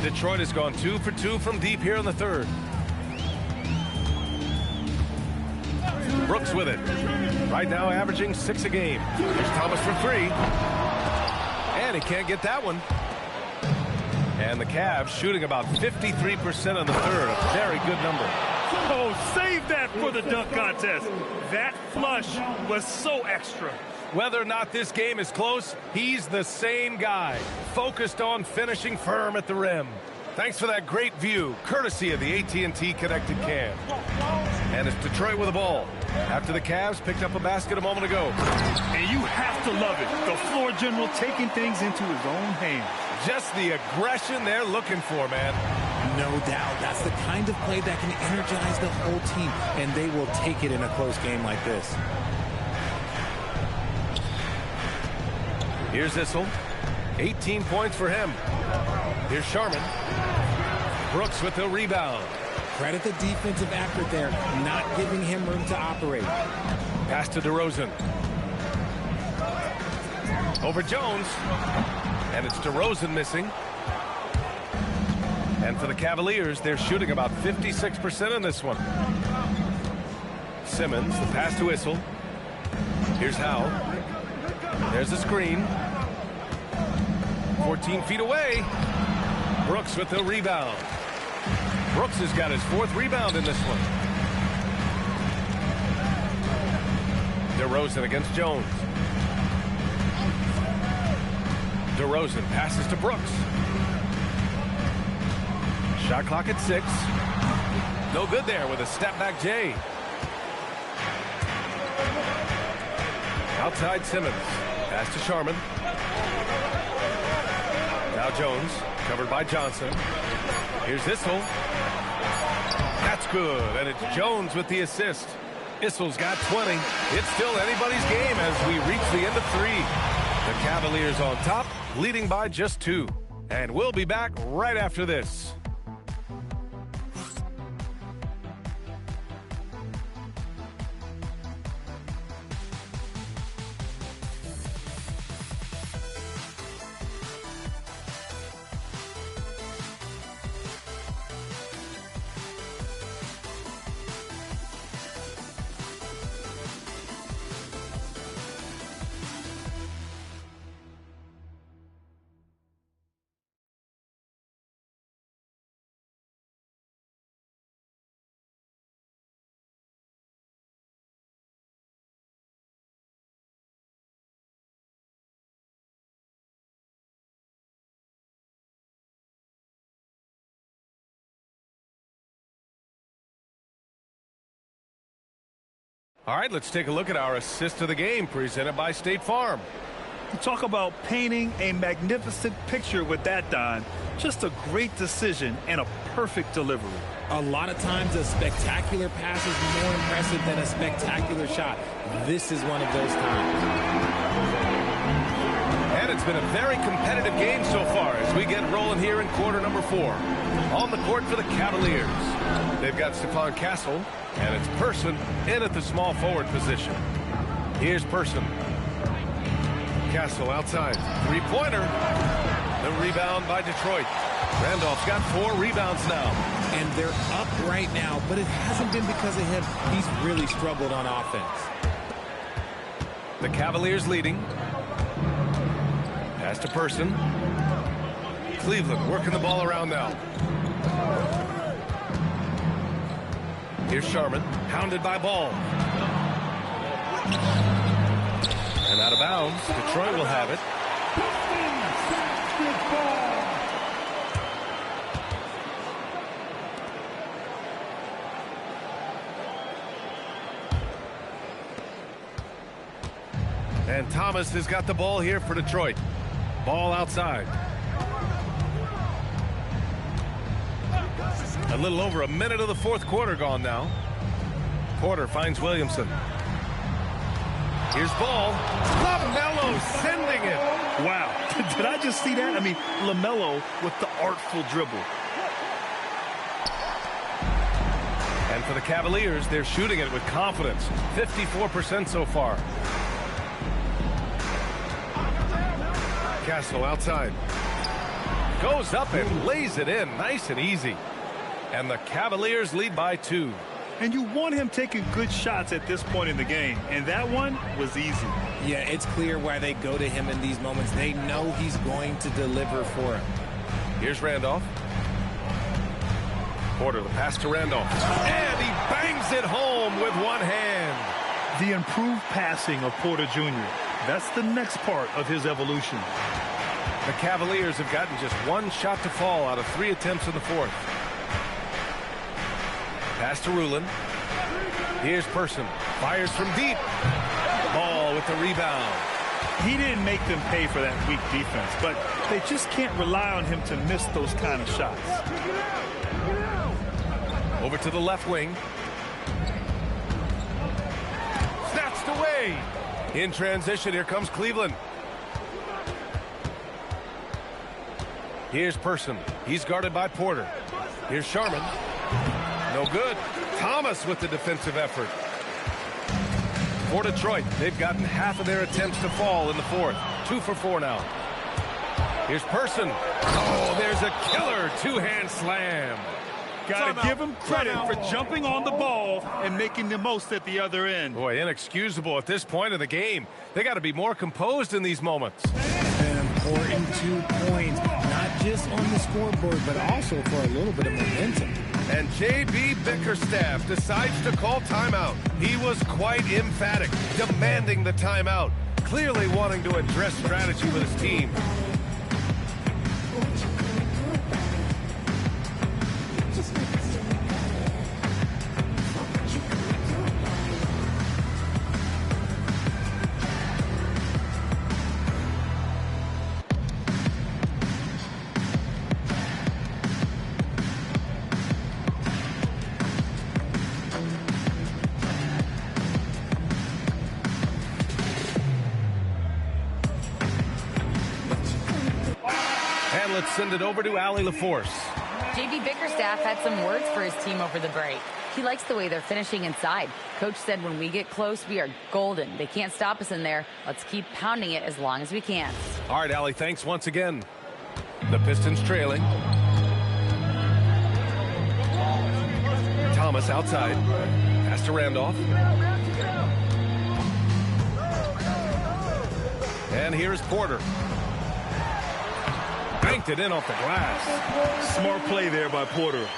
Detroit has gone 2 for 2 from deep here in the third. Brooks with it. Right now averaging 6 a game. Here's Thomas for 3. And he can't get that one. And the Cavs shooting about 53% in the third. A very good number. Oh, save that for the dunk contest. That flush was so extra. Whether or not this game is close, he's the same guy, focused on finishing firm at the rim. Thanks for that great view, courtesy of the AT&T Connected Cam. And it's Detroit with the ball, after the Cavs picked up a basket a moment ago. And you have to love it. The floor general taking things into his own hands. Just the aggression they're looking for, man. No doubt. That's the kind of play that can energize the whole team, and they will take it in a close game like this. Here's Issel. 18 points for him. Here's Sharman. Brooks with the rebound. Credit the defensive effort there, not giving him room to operate. Pass to DeRozan. Over Jones. And it's DeRozan missing. And for the Cavaliers, they're shooting about 56% in this one. Simmons, the pass to Issel. Here's Howe. There's the screen. 14 feet away. Brooks with the rebound. Brooks has got his 4th rebound in this one. DeRozan against Jones. DeRozan passes to Brooks. Shot clock at 6. No good there with a step-back J. Outside Simmons. Pass to Sharman. Now Jones, covered by Johnson. Here's Issel. That's good, and it's Jones with the assist. Issel's got 20. It's still anybody's game as we reach the end of 3. The Cavaliers on top, leading by just 2. And we'll be back right after this. All right, let's take a look at our assist of the game presented by State Farm. You talk about painting a magnificent picture with that, Don. Just a great decision and a perfect delivery. A lot of times a spectacular pass is more impressive than a spectacular shot. This is one of those times. And it's been a very competitive game so far as we get rolling here in quarter number 4. On the court for the Cavaliers. They've got Stephon Castle, and it's Person in at the small forward position. Here's Person. Castle outside. 3-pointer. The rebound by Detroit. Randolph's got 4 rebounds now. And they're up right now, but it hasn't been because of him. He's really struggled on offense. The Cavaliers leading. Pass to Person. Cleveland working the ball around now. Here's Sharman, hounded by Ball. And out of bounds. Detroit will have it. And Thomas has got the ball here for Detroit. Ball outside. A little over a minute of the fourth quarter gone now. Porter finds Williamson. Here's ball. LaMelo sending it. Wow. Did I just see that? I mean, LaMelo with the artful dribble. And for the Cavaliers, they're shooting it with confidence. 54% so far. Castle outside. Goes up and lays it in. Nice and easy. And the Cavaliers lead by 2. And you want him taking good shots at this point in the game. And that one was easy. Yeah, it's clear why they go to him in these moments. They know he's going to deliver for him. Here's Randolph. Porter, the pass to Randolph. And he bangs it home with one hand. The improved passing of Porter Jr. That's the next part of his evolution. The Cavaliers have gotten just one shot to fall out of 3 attempts in the fourth. Pass to Rulin. Here's Person. Fires from deep. Ball with the rebound. He didn't make them pay for that weak defense, but they just can't rely on him to miss those kind of shots. Over to the left wing. Snatched away. In transition, here comes Cleveland. Here's Person. He's guarded by Porter. Here's Sharman. No good. Thomas with the defensive effort. For Detroit, they've gotten half of their attempts to fall in the fourth. 2 for 4 now. Here's Person. Oh, there's a killer two-hand slam. Got to give him credit for jumping on the ball and making the most at the other end. Boy, inexcusable at this point of the game. They got to be more composed in these moments. An important 2 points, not just on the scoreboard, but also for a little bit of momentum. And J.B. Bickerstaff decides to call timeout. He was quite emphatic, demanding the timeout, clearly wanting to address strategy with his team. Let's send it over to Allie LaForce. J.B. Bickerstaff had some words for his team over the break. He likes the way they're finishing inside. Coach said when we get close, we are golden. They can't stop us in there. Let's keep pounding it as long as we can. All right, Allie, thanks once again. The Pistons trailing. Thomas outside. Pass to Randolph. And here's Porter. Banked it in off the glass. Smart play there by Porter.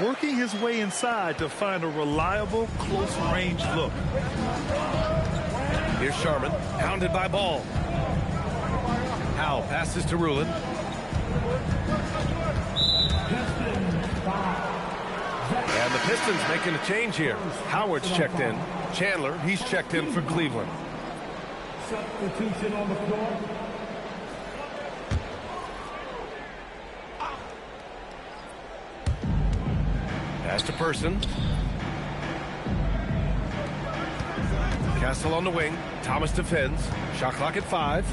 Working his way inside to find a reliable, close-range look. Here's Sharman, hounded by Ball. Howe passes to Rulin. And the Pistons making a change here. Howard's checked in. Chandler, he's checked in for Cleveland. Substitution on the floor. Pass to Person. Castle on the wing. Thomas defends. Shot clock at 5.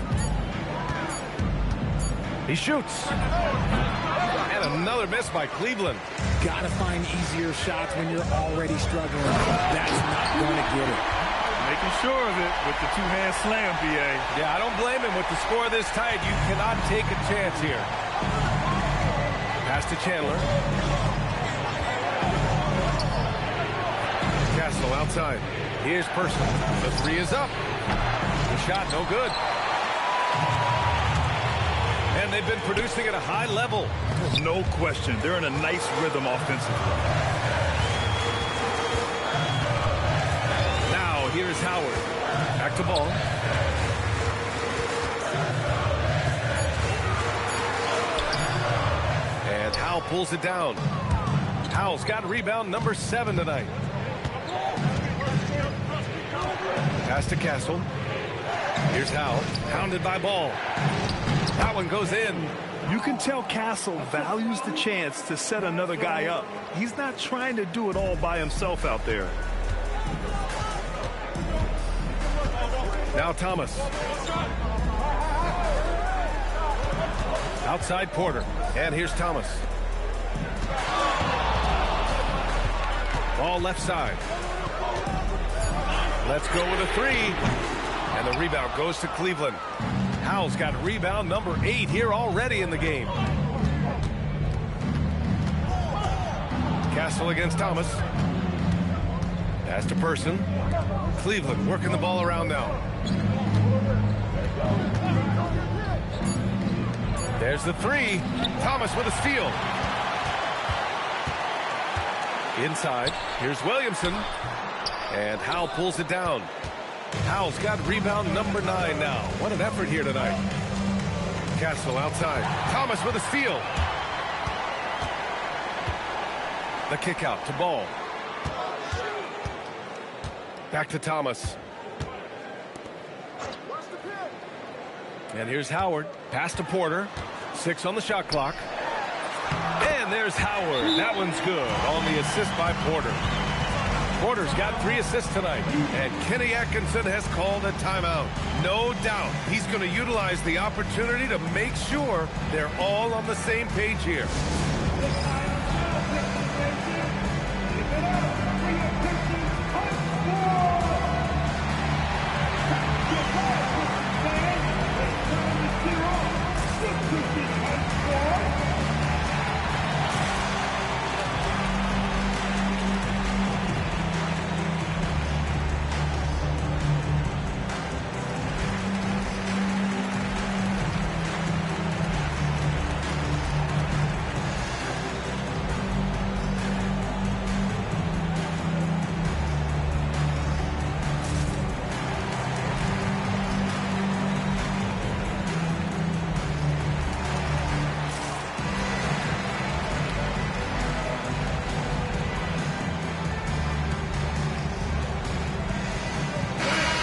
He shoots. And another miss by Cleveland. Got to find easier shots when you're already struggling. That's not going to get it. Making sure of it with the two-hand slam, B.A. Yeah, I don't blame him with the score this tight. You cannot take a chance here. Pass to Chandler. Castle outside. Here's Person. The 3 is up. The shot no good. And they've been producing at a high level. No question. They're in a nice rhythm offensively. Now here's Howard. Back to Ball. Howell pulls it down. Howell's got rebound number 7 tonight. Pass to Castle. Here's Howell, pounded by Ball. That one goes in. You can tell Castle values the chance to set another guy up. He's not trying to do it all by himself out there. Now Thomas. Outside Porter. And here's Thomas. Ball left side. Let's go with a 3. And the rebound goes to Cleveland. Howell's got rebound number 8 here already in the game. Castle against Thomas. Pass to Person. Cleveland working the ball around now. There's the 3. Thomas with a steal. Inside. Here's Williamson. And Howell pulls it down. Howell's got rebound number 9 now. What an effort here tonight. Castle outside. Thomas with a steal. The kick out to Ball. Back to Thomas. And here's Howard. Pass to Porter. 6 on the shot clock. And there's Howard. That one's good on the assist by Porter. Porter's got 3 assists tonight. And Kenny Atkinson has called a timeout. No doubt he's going to utilize the opportunity to make sure they're all on the same page here.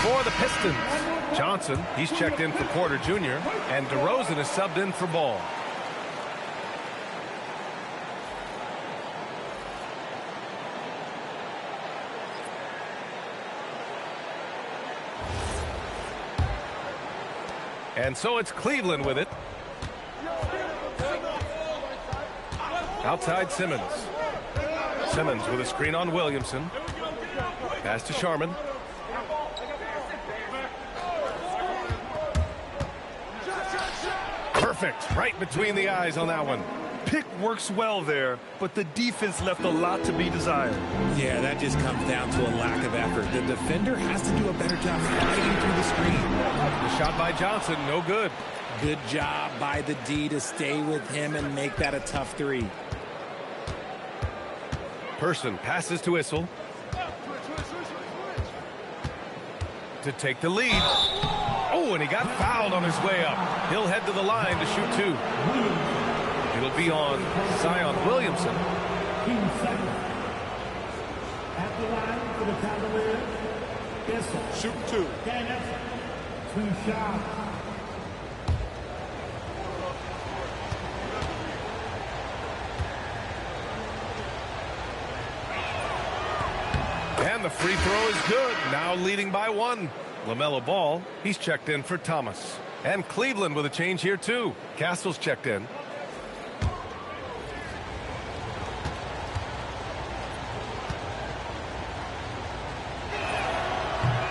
For the Pistons, Johnson, he's checked in for Porter Jr., and DeRozan is subbed in for Ball. And so it's Cleveland with it. Outside Simmons. Simmons with a screen on Williamson. Pass to Sharman. Perfect. Right between the eyes on that one. Pick works well there, but the defense left a lot to be desired. Yeah, that just comes down to a lack of effort. The defender has to do a better job fighting through the screen. The shot by Johnson, no good. Good job by the D to stay with him and make that a tough 3. Person passes to Issel. To take the lead. Oh, and he got fouled on his way up. He'll head to the line to shoot 2. It'll be on Zion Williamson. At the line for the Cavaliers, Shoot 2. 2 shots. And the free throw is good. Now leading by 1. LaMelo Ball, he's checked in for Thomas. And Cleveland with a change here too. Castle's checked in.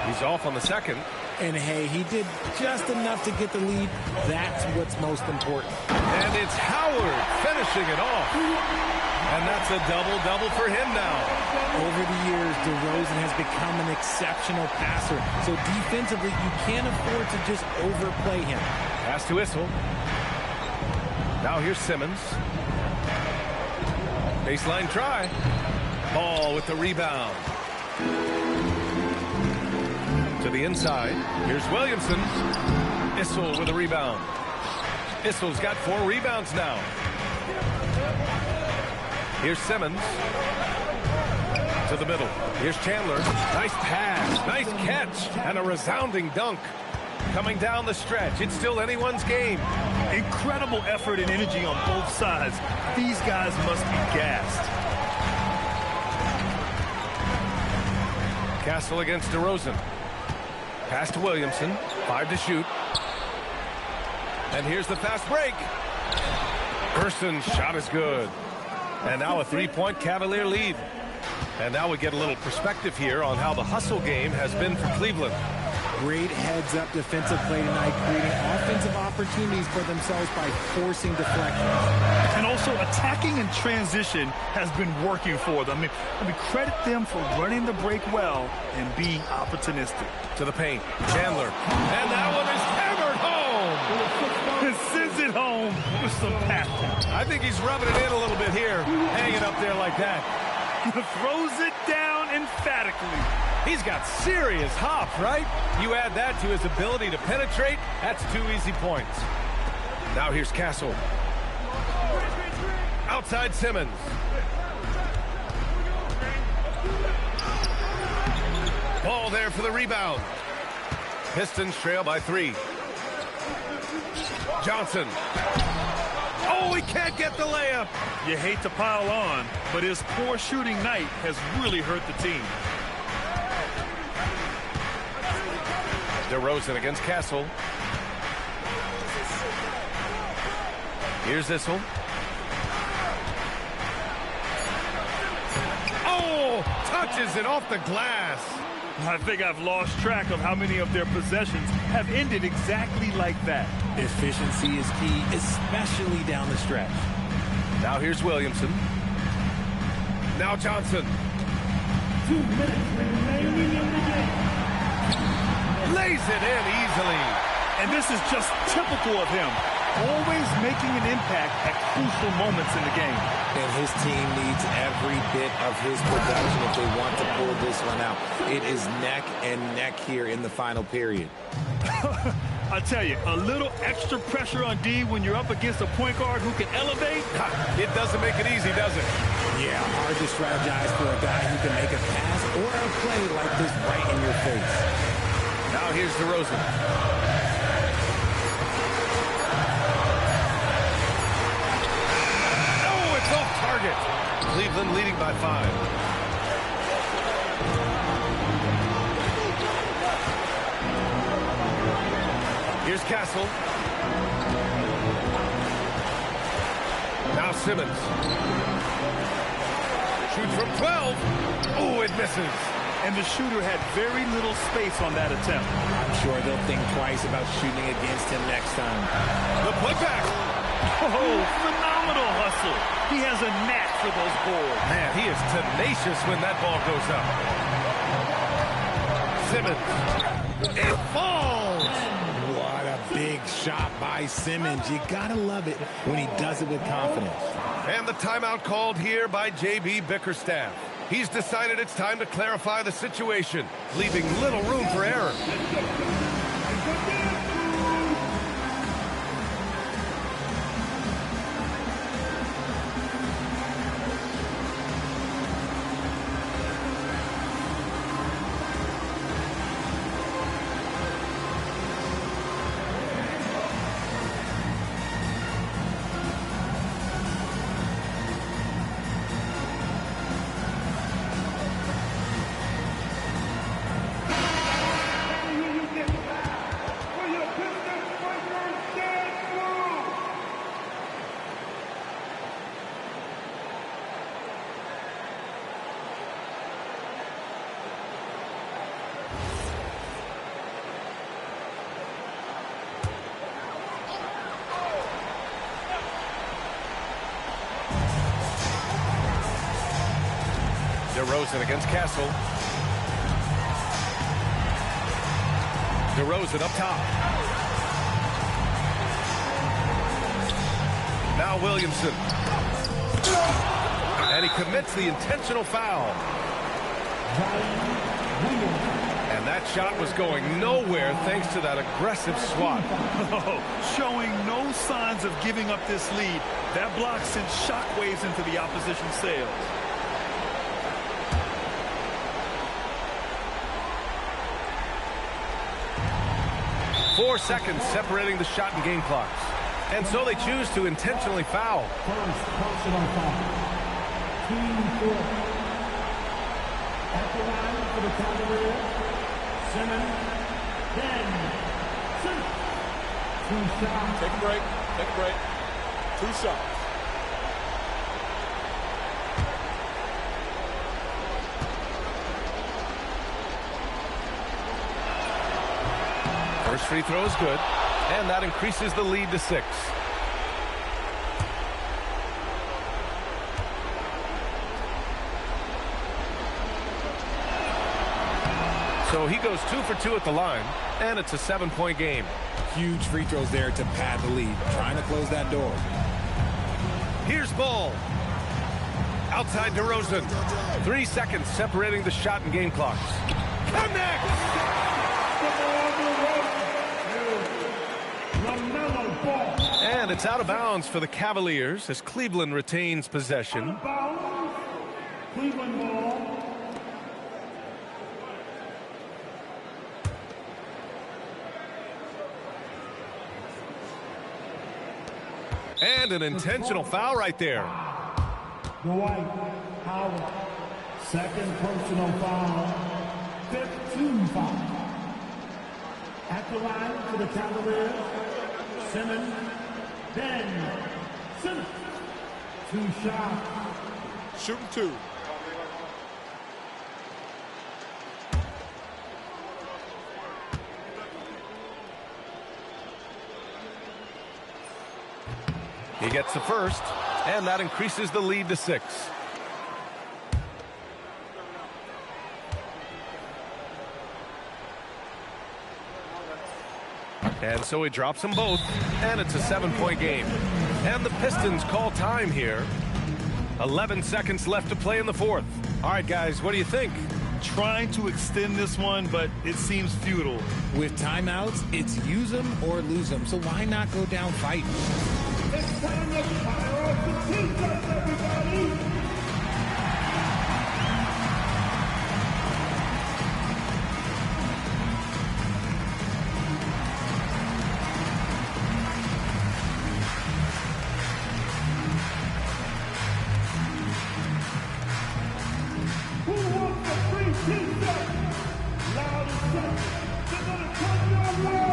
He's off on the second. And hey, he did just enough to get the lead. That's what's most important. And it's Howard finishing it off. And that's a double-double for him now. Over the years, DeRozan has become an exceptional passer. So defensively, you can't afford to just overplay him. Pass to Issel. Now here's Simmons. Baseline try. Ball with the rebound. To the inside. Here's Williamson. Issel with a rebound. Issel's got 4 rebounds now. Here's Simmons. To the middle. Here's Chandler. Nice pass. Nice catch. And a resounding dunk. Coming down the stretch. It's still anyone's game. Incredible effort and energy on both sides. These guys must be gassed. Castle against DeRozan. Pass to Williamson. 5 to shoot. And here's the fast break. Hurston's shot is good. And now a three-point Cavalier lead. And now we get a little perspective here on how the hustle game has been for Cleveland. Great heads-up defensive play tonight, creating offensive opportunities for themselves by forcing deflections. And also attacking in transition has been working for them. I mean, credit them for running the break well and being opportunistic. To the paint, Chandler. And that one is hammered home. And sends it home with some passion. I think he's rubbing it in a little bit here. Hang it up there like that. Throws it down emphatically. He's got serious hop, right? You add that to his ability to penetrate, that's 2 easy points. Now here's Castle. Outside Simmons. Ball there for the rebound. Pistons trail by 3. Johnson. Oh, he can't get the layup. You hate to pile on, but his poor shooting night has really hurt the team. DeRozan against Castle. Here's Issel. Oh, touches it off the glass. I think I've lost track of how many of their possessions have ended exactly like that. Efficiency is key, especially down the stretch. Now here's Williamson. Now Johnson. 2 minutes remaining in the game. Lays it in easily. And this is just typical of him. Always making an impact at crucial moments in the game. And his team needs every bit of his production if they want to pull this one out. It is neck and neck here in the final period. I tell you, a little extra pressure on D when you're up against a point guard who can elevate. It doesn't make it easy, does it? Yeah, hard to strategize for a guy who can make a pass or a play like this right in your face. Now here's DeRozan. Oh, it's off target. Cleveland leading by 5. Here's Castle. Now Simmons. Shoots from 12. Oh, it misses. And the shooter had very little space on that attempt. I'm sure they'll think twice about shooting against him next time. The putback. Oh, phenomenal hustle. He has a knack for those balls. Man, he is tenacious when that ball goes up. Simmons. It falls. What a big shot by Simmons. You gotta love it when he does it with confidence. And the timeout called here by J.B. Bickerstaff. He's decided it's time to clarify the situation, leaving little room for error. DeRozan against Castle. DeRozan up top. Now Williamson. And he commits the intentional foul. And And that shot was going nowhere thanks to that aggressive swat. Showing no signs of giving up this lead. That block sent shockwaves into the opposition's sails. Four seconds separating the shot and game clocks. And so they choose to intentionally foul. First personal foul. Team 4. At the line for the Cavaliers, Simmons, then Simmons. 2 shots. Take a break. Take a break. 2 shots. First free throw is good, and that increases the lead to 6. So he goes 2 for 2 at the line, and it's a 7-point game. Huge free throws there to pad the lead, trying to close that door. Here's Ball. Outside DeRozan. 3 seconds separating the shot and game clocks. Connects! And it's out of bounds for the Cavaliers as Cleveland retains possession. Cleveland ball. And an intentional foul right there. Dwight Howard. Second personal foul. 15 foul. At the line for the Cavaliers, Simmons, then Simmons. 2 shots. Shooting 2. He gets the first, and that increases the lead to 6. And so he drops them both, and it's a 7-point game. And the Pistons call time here. 11 seconds left to play in the 4th. All right, guys, what do you think? Trying to extend this one, but it seems futile. With timeouts, it's use them or lose them, so why not go down fighting? It's time to fire off the T-shirts, everybody! Who wants the free T-shirt? Loud and set. They're gonna come your way!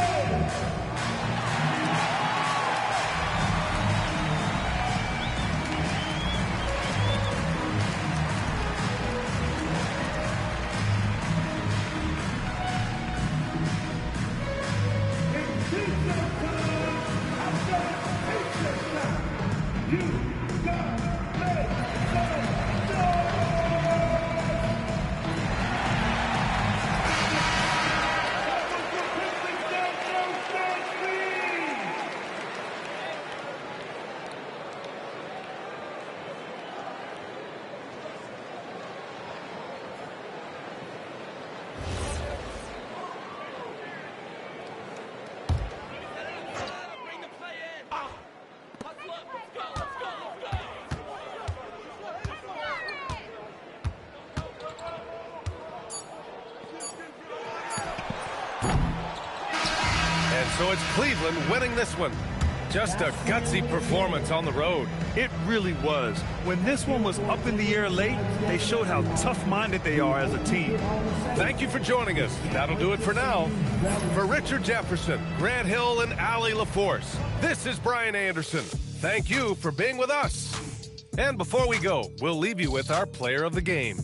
So it's Cleveland winning this one. Just a gutsy performance on the road. It really was. When this one was up in the air late, they showed how tough-minded they are as a team. Thank you for joining us. That'll do it for now. For Richard Jefferson, Grant Hill, and Allie LaForce, this is Brian Anderson. Thank you for being with us. And before we go, we'll leave you with our player of the game.